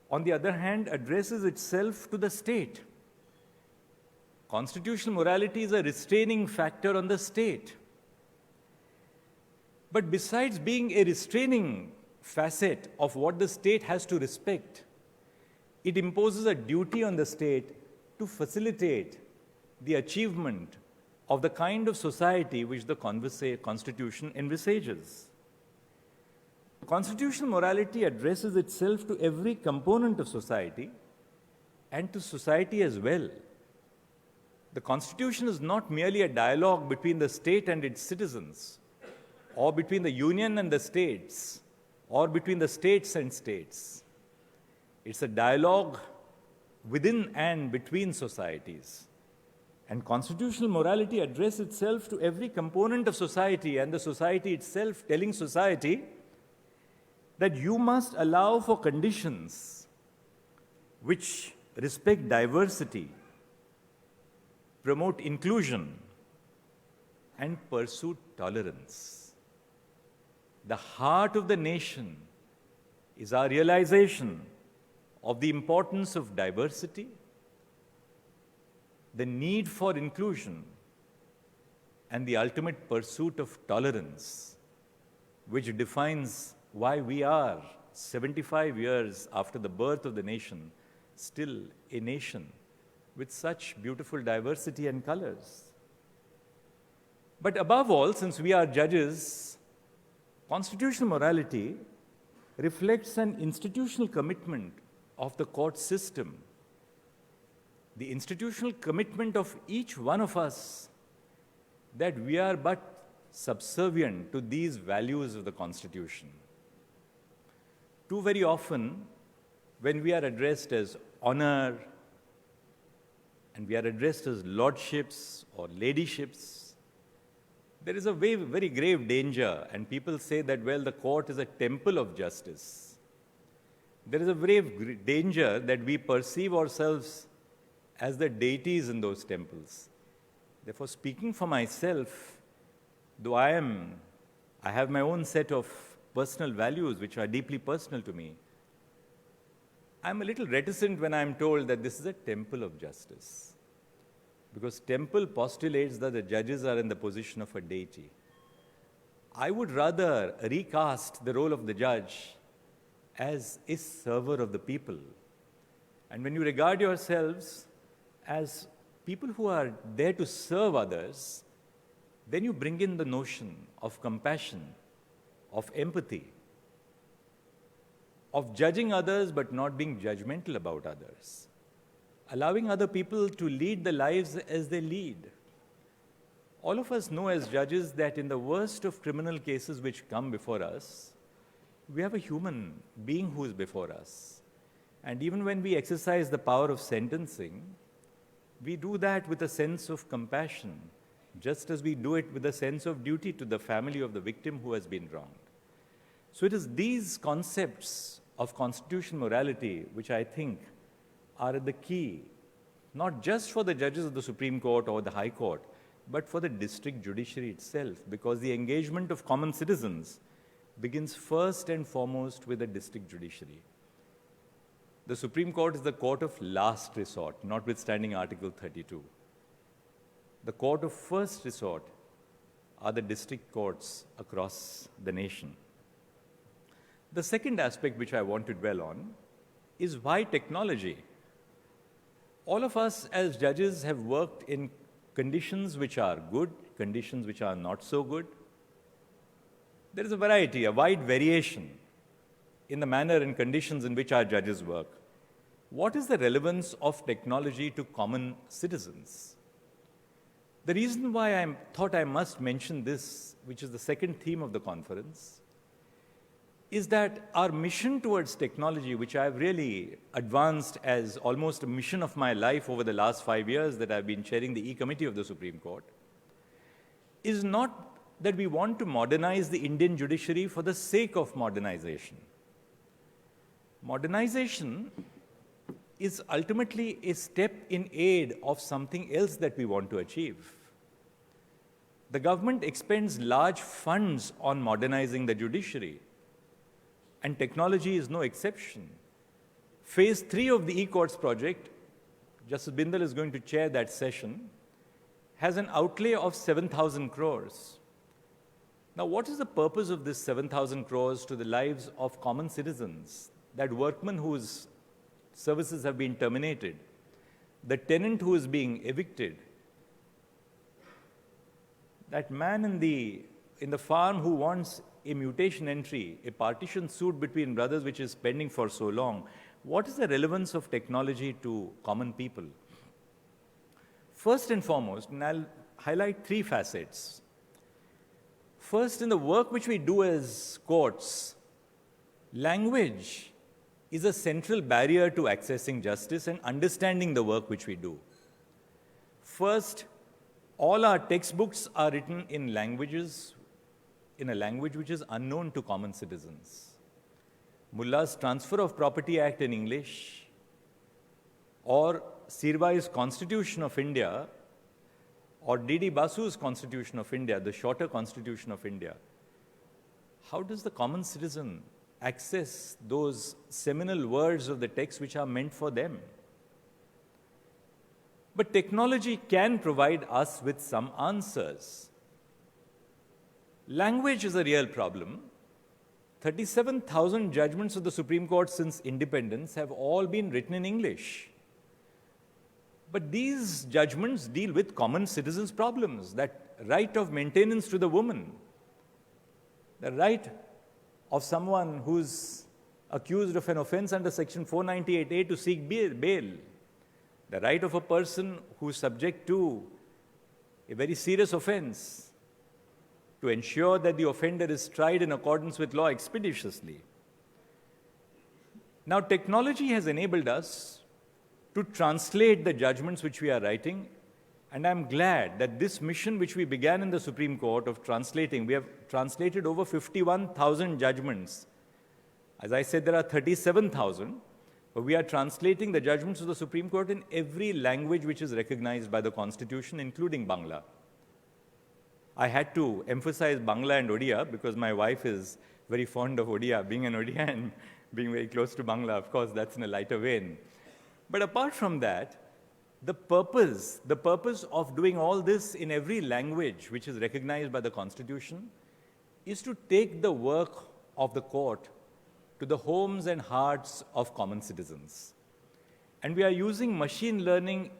on the other hand, addresses itself to the state. Constitutional morality is a restraining factor on the state. But besides being a restraining facet of what the state has to respect, it imposes a duty on the state to facilitate the achievement of the kind of society which the Constitution envisages. Constitutional morality addresses itself to every component of society and to society as well. The Constitution is not merely a dialogue between the state and its citizens, or between the union and the states, or between the states and states. It's a dialogue within and between societies. And constitutional morality addresses itself to every component of society, and the society itself telling society that you must allow for conditions which respect diversity, promote inclusion, and pursue tolerance. The heart of the nation is our realization of the importance of diversity, the need for inclusion, and the ultimate pursuit of tolerance, which defines why we are, 75 years after the birth of the nation, still a nation with such beautiful diversity and colors. But above all, since we are judges, constitutional morality reflects an institutional commitment of the court system, the institutional commitment of each one of us that we are but subservient to these values of the Constitution. Too very often, when we are addressed as honor, and we are addressed as lordships or ladyships, there is a very grave danger, and people say that, well, the court is a temple of justice. There is a grave danger that we perceive ourselves as the deities in those temples. Therefore, speaking for myself, though I have my own set of personal values which are deeply personal to me, I'm a little reticent when I'm told that this is a temple of justice. Because temple postulates that the judges are in the position of a deity. I would rather recast the role of the judge as a server of the people. And when you regard yourselves as people who are there to serve others, then you bring in the notion of compassion, of empathy, of judging others but not being judgmental about others, allowing other people to lead the lives as they lead. All of us know as judges that in the worst of criminal cases which come before us, we have a human being who is before us. And even when we exercise the power of sentencing, we do that with a sense of compassion, just as we do it with a sense of duty to the family of the victim who has been wronged. So it is these concepts of constitutional morality which I think are the key, not just for the judges of the Supreme Court or the High Court, but for the district judiciary itself, because the engagement of common citizens begins first and foremost with the district judiciary. The Supreme Court is the court of last resort, notwithstanding Article 32. The court of first resort are the district courts across the nation. The second aspect which I want to dwell on is why technology. All of us as judges have worked in conditions which are good, conditions which are not so good. There is a variety, a wide variation in the manner and conditions in which our judges work. What is the relevance of technology to common citizens? The reason why I thought I must mention this, which is the second theme of the conference, is that our mission towards technology, which I've really advanced as almost a mission of my life over the last 5 years that I've been chairing the E-Committee of the Supreme Court, is not that we want to modernize the Indian judiciary for the sake of modernization. Modernization is ultimately a step in aid of something else that we want to achieve. The government expends large funds on modernizing the judiciary, and technology is no exception. Phase 3 of the e-courts project, Justice Bindal is going to chair that session, has an outlay of 7,000 crores. Now, what is the purpose of this 7,000 crores to the lives of common citizens? That workman whose services have been terminated, the tenant who is being evicted, that man in the farm who wants a mutation entry, a partition suit between brothers which is pending for so long. What is the relevance of technology to common people? First and foremost, and I'll highlight 3 facets. First, in the work which we do as courts, language is a central barrier to accessing justice and understanding the work which we do. First, all our textbooks are written in a language which is unknown to common citizens. Mullah's Transfer of Property Act in English, or Sirvai's Constitution of India, or D.D. Basu's Constitution of India, the shorter Constitution of India. How does the common citizen access those seminal words of the text which are meant for them? But technology can provide us with some answers. Language is a real problem. 37,000 judgments of the Supreme Court since independence have all been written in English. But these judgments deal with common citizens' problems, that right of maintenance to the woman, the right of someone who's accused of an offense under Section 498A to seek bail, the right of a person who's subject to a very serious offense to ensure that the offender is tried in accordance with law expeditiously. Now, technology has enabled us to translate the judgments which we are writing, and I'm glad that this mission which we began in the Supreme Court of translating, we have translated over 51,000 judgments. As I said, there are 37,000, but we are translating the judgments of the Supreme Court in every language which is recognized by the Constitution, including Bangla. I had to emphasize Bangla and Odia because my wife is very fond of Odia. Being an Odia and being very close to Bangla, of course, that's in a lighter vein. But apart from that, the purpose of doing all this in every language which is recognized by the Constitution is to take the work of the court to the homes and hearts of common citizens. And we are using machine learning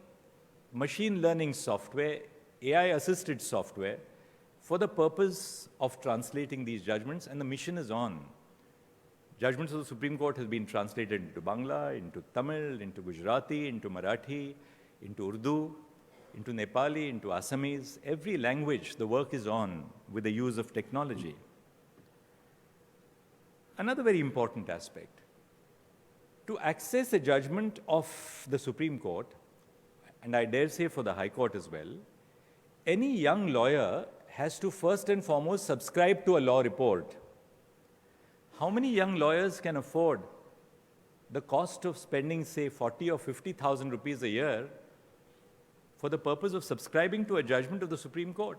software, AI-assisted software, for the purpose of translating these judgments, and the mission is on. Judgments of the Supreme Court has been translated into Bangla, into Tamil, into Gujarati, into Marathi, into Urdu, into Nepali, into Assamese. Every language the work is on with the use of technology. Another very important aspect, to access a judgment of the Supreme Court, and I dare say for the High Court as well, any young lawyer has to first and foremost subscribe to a law report. How many young lawyers can afford the cost of spending, say, 40 or 50,000 rupees a year for the purpose of subscribing to a judgment of the Supreme Court?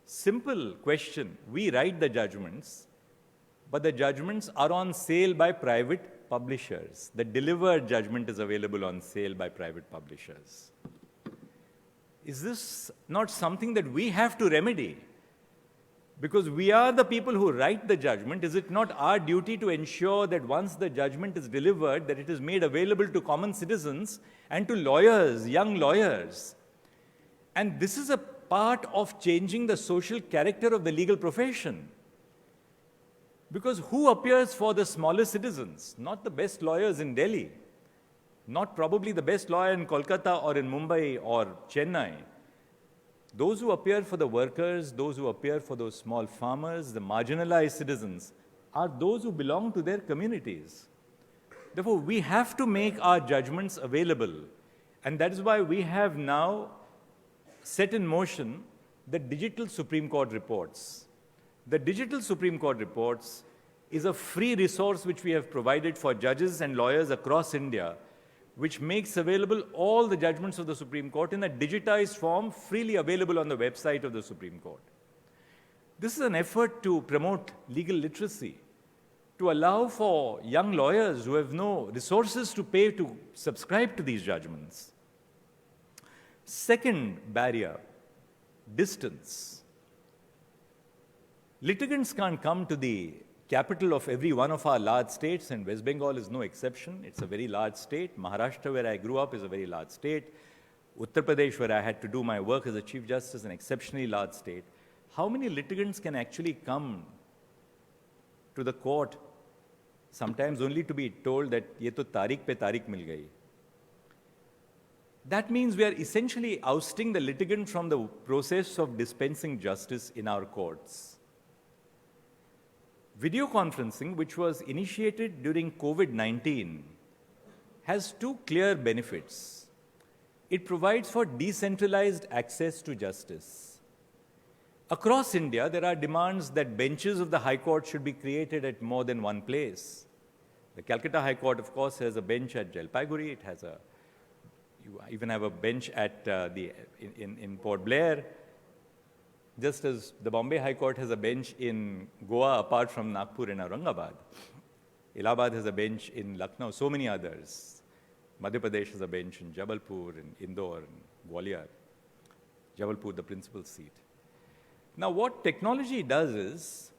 Simple question. We write the judgments, but the judgments are on sale by private publishers. The delivered judgment is available on sale by private publishers. Is this not something that we have to remedy? Because we are the people who write the judgment. Is it not our duty to ensure that once the judgment is delivered, that it is made available to common citizens and to lawyers, young lawyers? And this is a part of changing the social character of the legal profession. Because who appears for the smaller citizens? Not the best lawyers in Delhi. Not probably the best lawyer in Kolkata or in Mumbai or Chennai. Those who appear for the workers, those who appear for those small farmers, the marginalized citizens, are those who belong to their communities. Therefore, we have to make our judgments available. And that is why we have now set in motion the digital Supreme Court reports. The digital Supreme Court reports is a free resource which we have provided for judges and lawyers across India, which makes available all the judgments of the Supreme Court in a digitized form, freely available on the website of the Supreme Court. This is an effort to promote legal literacy, to allow for young lawyers who have no resources to pay to subscribe to these judgments. Second barrier, distance. Litigants can't come to the capital of every one of our large states, and West Bengal is no exception. It's a very large state. Maharashtra, where I grew up, is a very large state. Uttar Pradesh, where I had to do my work as a Chief Justice, is an exceptionally large state. How many litigants can actually come to the court, sometimes only to be told that ye to tarikh pe tarikh mil gayi? That means we are essentially ousting the litigant from the process of dispensing justice in our courts. Video conferencing, which was initiated during COVID-19, has two clear benefits. It provides for decentralized access to justice. Across India, there are demands that benches of the High Court should be created at more than one place. The Calcutta High Court, of course, has a bench at Jalpaiguri. It has you even have a bench at in Port Blair. Just as the Bombay High Court has a bench in Goa apart from Nagpur and Aurangabad. Allahabad has a bench in Lucknow, so many others. Madhya Pradesh has a bench in Jabalpur, in Indore, and Gwalior. Jabalpur, the principal seat. Now, what technology does is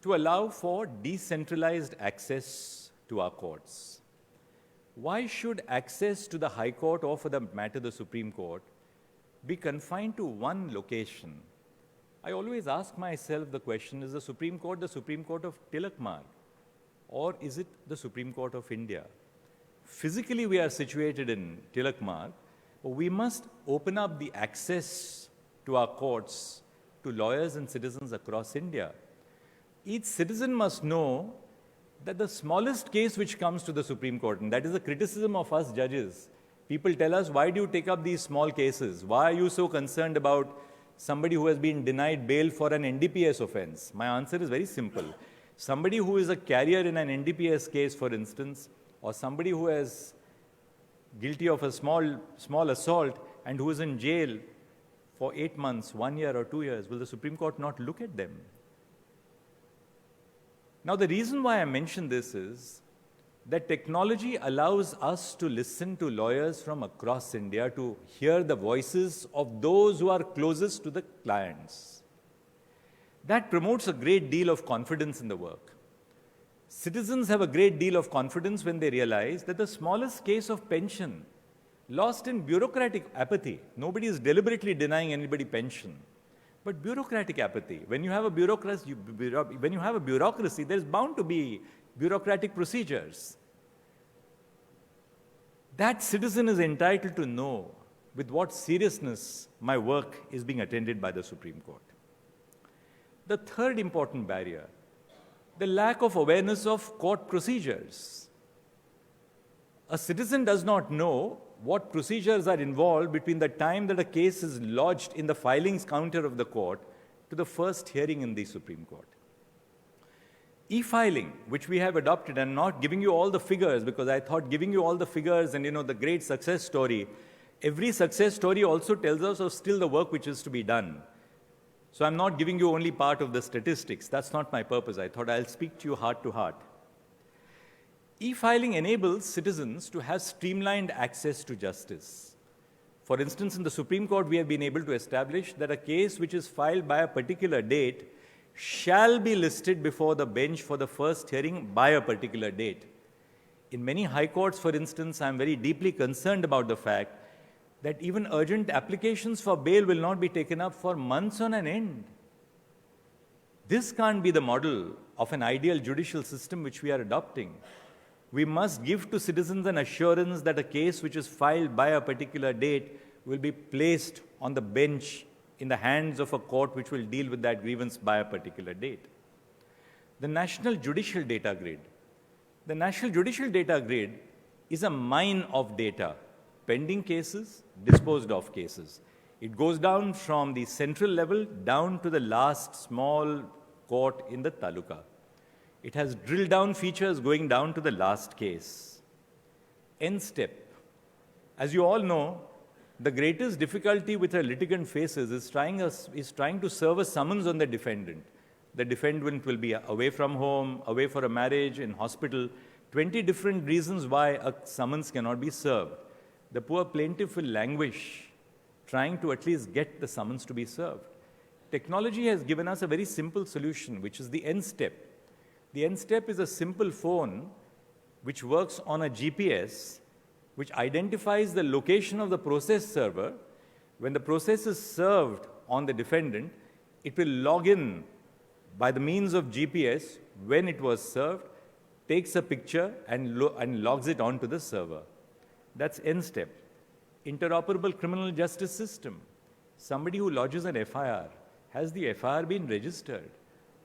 to allow for decentralized access to our courts. Why should access to the High Court, or for the matter the Supreme Court, be confined to one location? I always ask myself the question, is the Supreme Court of Tilakmarg, or is it the Supreme Court of India? Physically, we are situated in Tilakmarg, but we must open up the access to our courts to lawyers and citizens across India. Each citizen must know that the smallest case which comes to the Supreme Court, and that is a criticism of us judges. People tell us, why do you take up these small cases? Why are you so concerned about somebody who has been denied bail for an NDPS offense? My answer is very simple. Somebody who is a carrier in an NDPS case, for instance, or somebody who is guilty of a small assault and who is in jail for 8 months, 1 year or 2 years, will the Supreme Court not look at them? Now, the reason why I mention this is that technology allows us to listen to lawyers from across India, to hear the voices of those who are closest to the clients. That promotes a great deal of confidence in the work. Citizens have a great deal of confidence when they realize that the smallest case of pension, lost in bureaucratic apathy, nobody is deliberately denying anybody pension, but bureaucratic apathy. When you have a bureaucracy, there's bound to be bureaucratic procedures. That citizen is entitled to know with what seriousness my work is being attended by the Supreme Court. The third important barrier, the lack of awareness of court procedures. A citizen does not know what procedures are involved between the time that a case is lodged in the filings counter of the court to the first hearing in the Supreme Court. E-filing, which we have adopted, and not giving you all the figures, because I thought giving you all the figures and the great success story, every success story also tells us of still the work which is to be done. So I'm not giving you only part of the statistics. That's not my purpose. I thought I'll speak to you heart to heart. E-filing enables citizens to have streamlined access to justice. For instance, in the Supreme Court, we have been able to establish that a case which is filed by a particular date shall be listed before the bench for the first hearing by a particular date. In many high courts, for instance, I'm very deeply concerned about the fact that even urgent applications for bail will not be taken up for months on an end. This can't be the model of an ideal judicial system which we are adopting. We must give to citizens an assurance that a case which is filed by a particular date will be placed on the bench in the hands of a court which will deal with that grievance by a particular date. The National Judicial Data Grid. The National Judicial Data Grid is a mine of data, pending cases, disposed of cases. It goes down from the central level down to the last small court in the taluka. It has drill down features going down to the last case. End step. As you all know, the greatest difficulty which a litigant faces is trying to serve a summons on the defendant. The defendant will be away from home, away for a marriage, in hospital. 20 different reasons why a summons cannot be served. The poor plaintiff will languish trying to at least get the summons to be served. Technology has given us a very simple solution, which is the end step. The end step is a simple phone which works on a GPS, which identifies the location of the process server. When the process is served on the defendant, it will log in by the means of GPS when it was served, takes a picture and logs it onto the server. That's end step. Interoperable criminal justice system. Somebody who lodges an FIR, has the FIR been registered?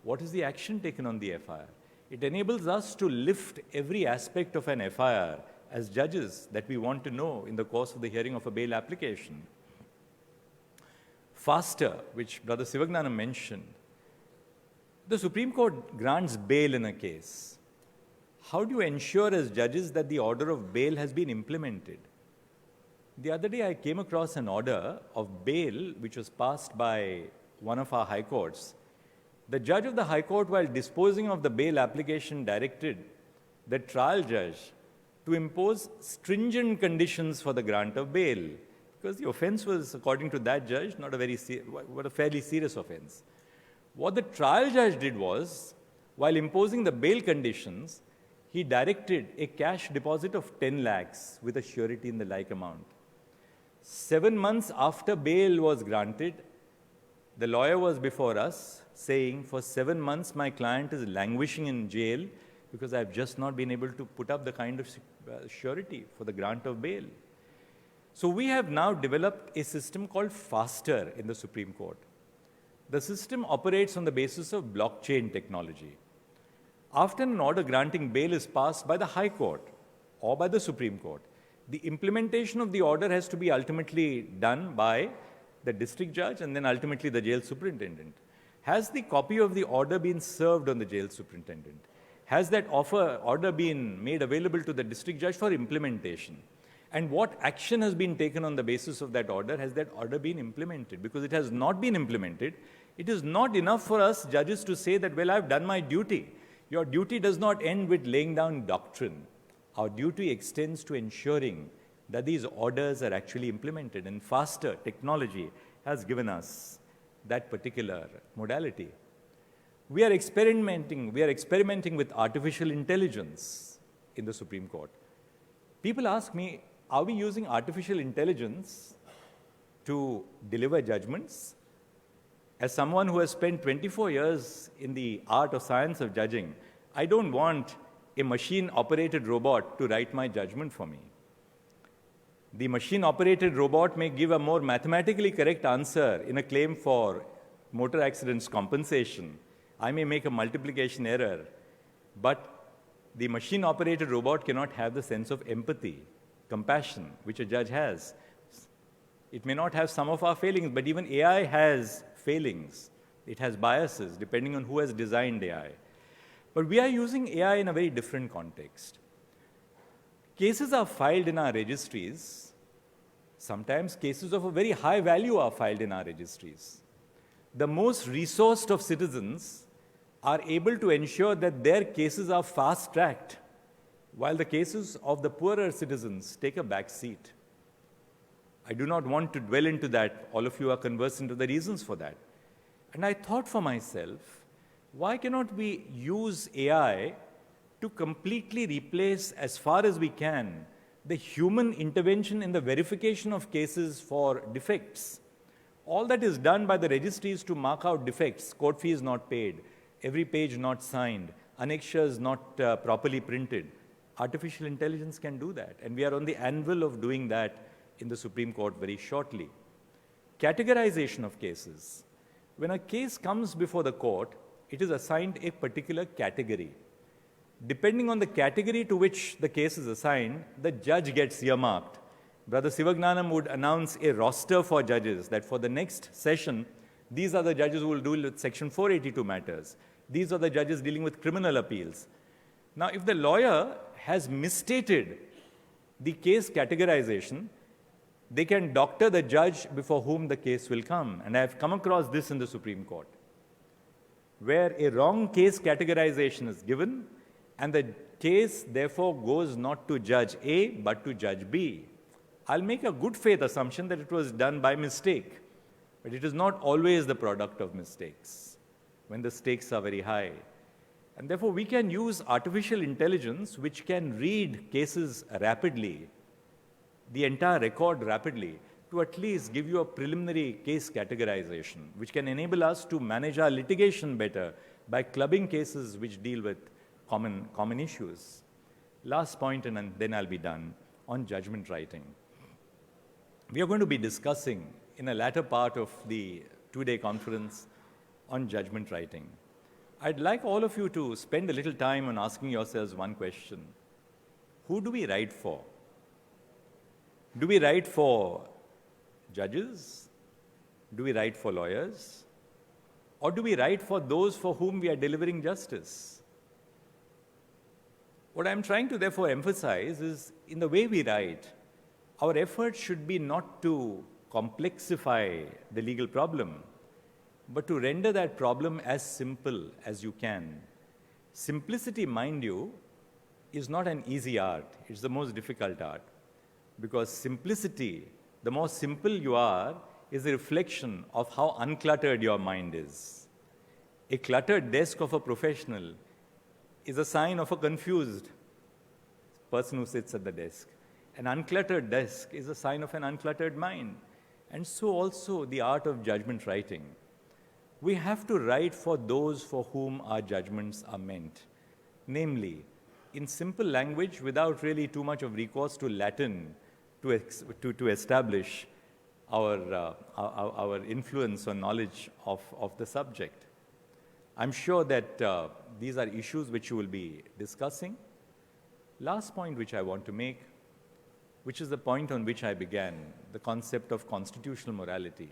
What is the action taken on the FIR? It enables us to lift every aspect of an FIR as judges that we want to know in the course of the hearing of a bail application. Faster, which Brother Sivagnanam mentioned. The Supreme Court grants bail in a case. How do you ensure as judges that the order of bail has been implemented? The other day I came across an order of bail which was passed by one of our high courts. The judge of the high court, while disposing of the bail application, directed the trial judge to impose stringent conditions for the grant of bail, because the offense was, according to that judge, not a fairly serious offense. What the trial judge did was, while imposing the bail conditions, he directed a cash deposit of 10 lakhs with a surety in the like amount. 7 months after bail was granted, the lawyer was before us saying, for 7 months my client is languishing in jail because I've just not been able to put up the kind of surety for the grant of bail. So we have now developed a system called Faster in the Supreme Court. The system operates on the basis of blockchain technology. After an order granting bail is passed by the High Court or by the Supreme Court, the implementation of the order has to be ultimately done by the district judge and then ultimately the jail superintendent. Has the copy of the order been served on the jail superintendent? Has that order been made available to the district judge for implementation? And what action has been taken on the basis of that order? Has that order been implemented? Because it has not been implemented, it is not enough for us judges to say that, well, I've done my duty. Your duty does not end with laying down doctrine. Our duty extends to ensuring that these orders are actually implemented, and Faster technology has given us that particular modality. We are experimenting with artificial intelligence in the Supreme Court. People ask me, are we using artificial intelligence to deliver judgments? As someone who has spent 24 years in the art or science of judging, I don't want a machine-operated robot to write my judgment for me. The machine-operated robot may give a more mathematically correct answer in a claim for motor accidents compensation. I may make a multiplication error, but the machine-operated robot cannot have the sense of empathy, compassion, which a judge has. It may not have some of our failings, but even AI has failings. It has biases, depending on who has designed AI. But we are using AI in a very different context. Cases are filed in our registries. Sometimes cases of a very high value are filed in our registries. The most resourced of citizens are able to ensure that their cases are fast-tracked, while the cases of the poorer citizens take a back seat. I do not want to dwell into that. All of you are conversant with the reasons for that. And I thought for myself, why cannot we use AI to completely replace, as far as we can, the human intervention in the verification of cases for defects? All that is done by the registries to mark out defects, court fees not paid, every page not signed, annexures not properly printed. Artificial intelligence can do that, and we are on the anvil of doing that in the Supreme Court very shortly. Categorization of cases. When a case comes before the court, it is assigned a particular category. Depending on the category to which the case is assigned, the judge gets earmarked. Brother Sivagnanam would announce a roster for judges that for the next session, these are the judges who will deal with Section 482 matters. These are the judges dealing with criminal appeals. Now, if the lawyer has misstated the case categorization, they can doctor the judge before whom the case will come. And I have come across this in the Supreme Court, where a wrong case categorization is given, and the case therefore goes not to Judge A, but to Judge B. I'll make a good faith assumption that it was done by mistake, but it is not always the product of mistakes when the stakes are very high. And therefore, we can use artificial intelligence, which can read cases rapidly, the entire record rapidly, to at least give you a preliminary case categorization, which can enable us to manage our litigation better by clubbing cases which deal with common issues. Last point, and then I'll be done, on judgment writing. We are going to be discussing in a latter part of the two-day conference on judgment writing. I'd like all of you to spend a little time on asking yourselves one question. Who do we write for? Do we write for judges? Do we write for lawyers? Or do we write for those for whom we are delivering justice? What I'm trying to therefore emphasize is, in the way we write, our effort should be not to complexify the legal problem, but to render that problem as simple as you can. Simplicity, mind you, is not an easy art. It's the most difficult art. Because simplicity, the more simple you are, is a reflection of how uncluttered your mind is. A cluttered desk of a professional is a sign of a confused person who sits at the desk. An uncluttered desk is a sign of an uncluttered mind. And so also the art of judgment writing. We have to write for those for whom our judgments are meant. Namely, in simple language, without really too much of recourse to Latin to establish our influence or knowledge of the subject. I'm sure that these are issues which you will be discussing. Last point which I want to make, which is the point on which I began, the concept of constitutional morality.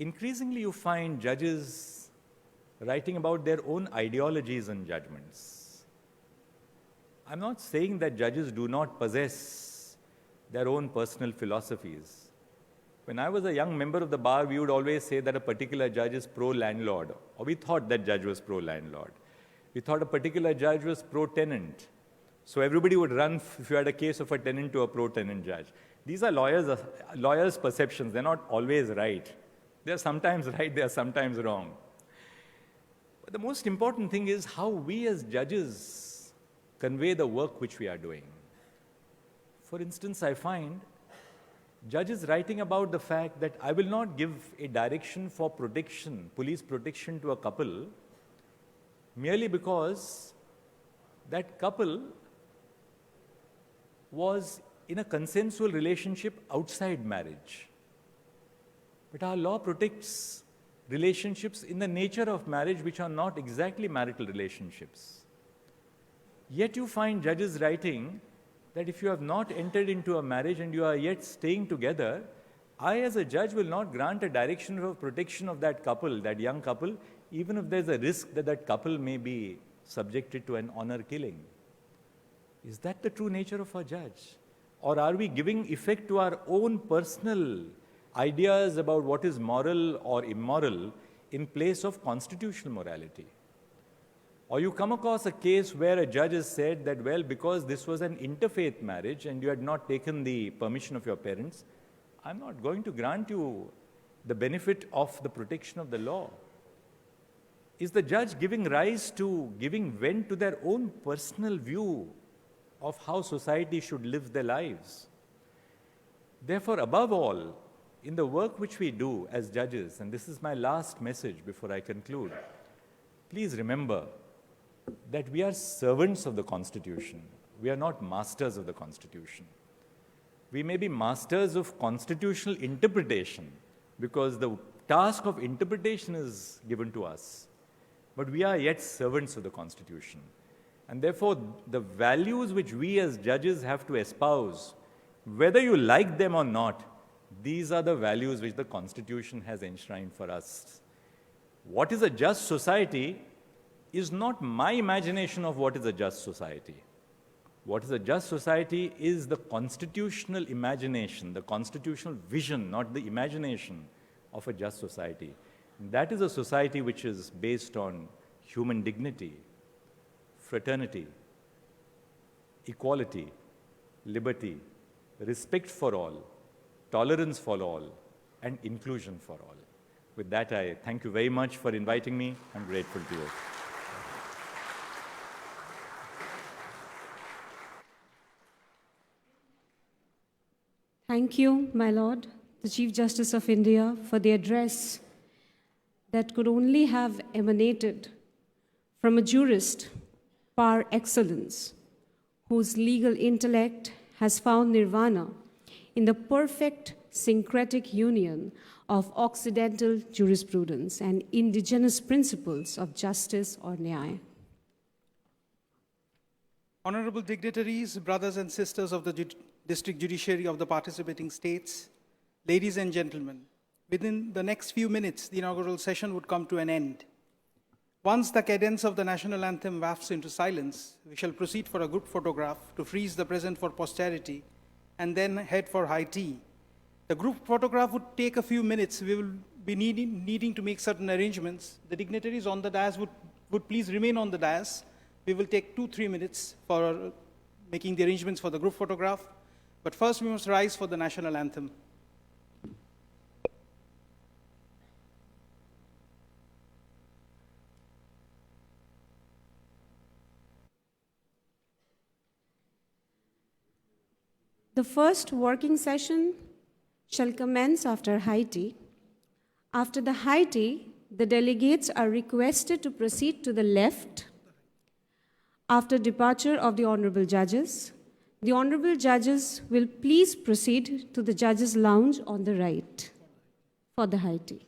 Increasingly, you find judges writing about their own ideologies and judgments. I'm not saying that judges do not possess their own personal philosophies. When I was a young member of the bar, we would always say that a particular judge is pro-landlord, or we thought that judge was pro-landlord. We thought a particular judge was pro-tenant. So everybody would run, if you had a case of a tenant, to a pro-tenant judge. These are lawyers' perceptions. They're not always right. They're sometimes right, they're sometimes wrong. But the most important thing is how we as judges convey the work which we are doing. For instance, I find judges writing about the fact that I will not give a direction for protection, police protection to a couple, merely because that couple was in a consensual relationship outside marriage. But our law protects relationships in the nature of marriage which are not exactly marital relationships. Yet you find judges writing that if you have not entered into a marriage and you are yet staying together, I as a judge will not grant a direction of protection of that couple, that young couple, even if there's a risk that that couple may be subjected to an honor killing. Is that the true nature of a judge? Or are we giving effect to our own personal ideas about what is moral or immoral in place of constitutional morality? Or you come across a case where a judge has said that, well, because this was an interfaith marriage and you had not taken the permission of your parents, I'm not going to grant you the benefit of the protection of the law. Is the judge giving rise to, giving vent to their own personal view of how society should live their lives? Therefore, above all, in the work which we do as judges, and this is my last message before I conclude, please remember that we are servants of the Constitution. We are not masters of the Constitution. We may be masters of constitutional interpretation because the task of interpretation is given to us. But we are yet servants of the Constitution. And therefore, the values which we as judges have to espouse, whether you like them or not, these are the values which the Constitution has enshrined for us. What is a just society is not my imagination of what is a just society. What is a just society is the constitutional imagination, the constitutional vision, not the imagination of a just society. That is a society which is based on human dignity, fraternity, equality, liberty, respect for all, tolerance for all, and inclusion for all. With that, I thank you very much for inviting me. I'm grateful to you. Thank you, my Lord, the Chief Justice of India, for the address that could only have emanated from a jurist par excellence, whose legal intellect has found nirvana in the perfect syncretic union of Occidental jurisprudence and indigenous principles of justice or nyaya. Honorable dignitaries, brothers and sisters of the District Judiciary of the participating states, ladies and gentlemen, within the next few minutes, the inaugural session would come to an end. Once the cadence of the national anthem wafts into silence, we shall proceed for a group photograph to freeze the present for posterity and then head for high tea. The group photograph would take a few minutes. We will be needing to make certain arrangements. The dignitaries on the dais would please remain on the dais. We will take 2-3 minutes for making the arrangements for the group photograph. But first, we must rise for the national anthem. The first working session shall commence after high tea. After the high tea, the delegates are requested to proceed to the left. After departure of the honorable judges, the honorable judges will please proceed to the judges' lounge on the right for the high tea.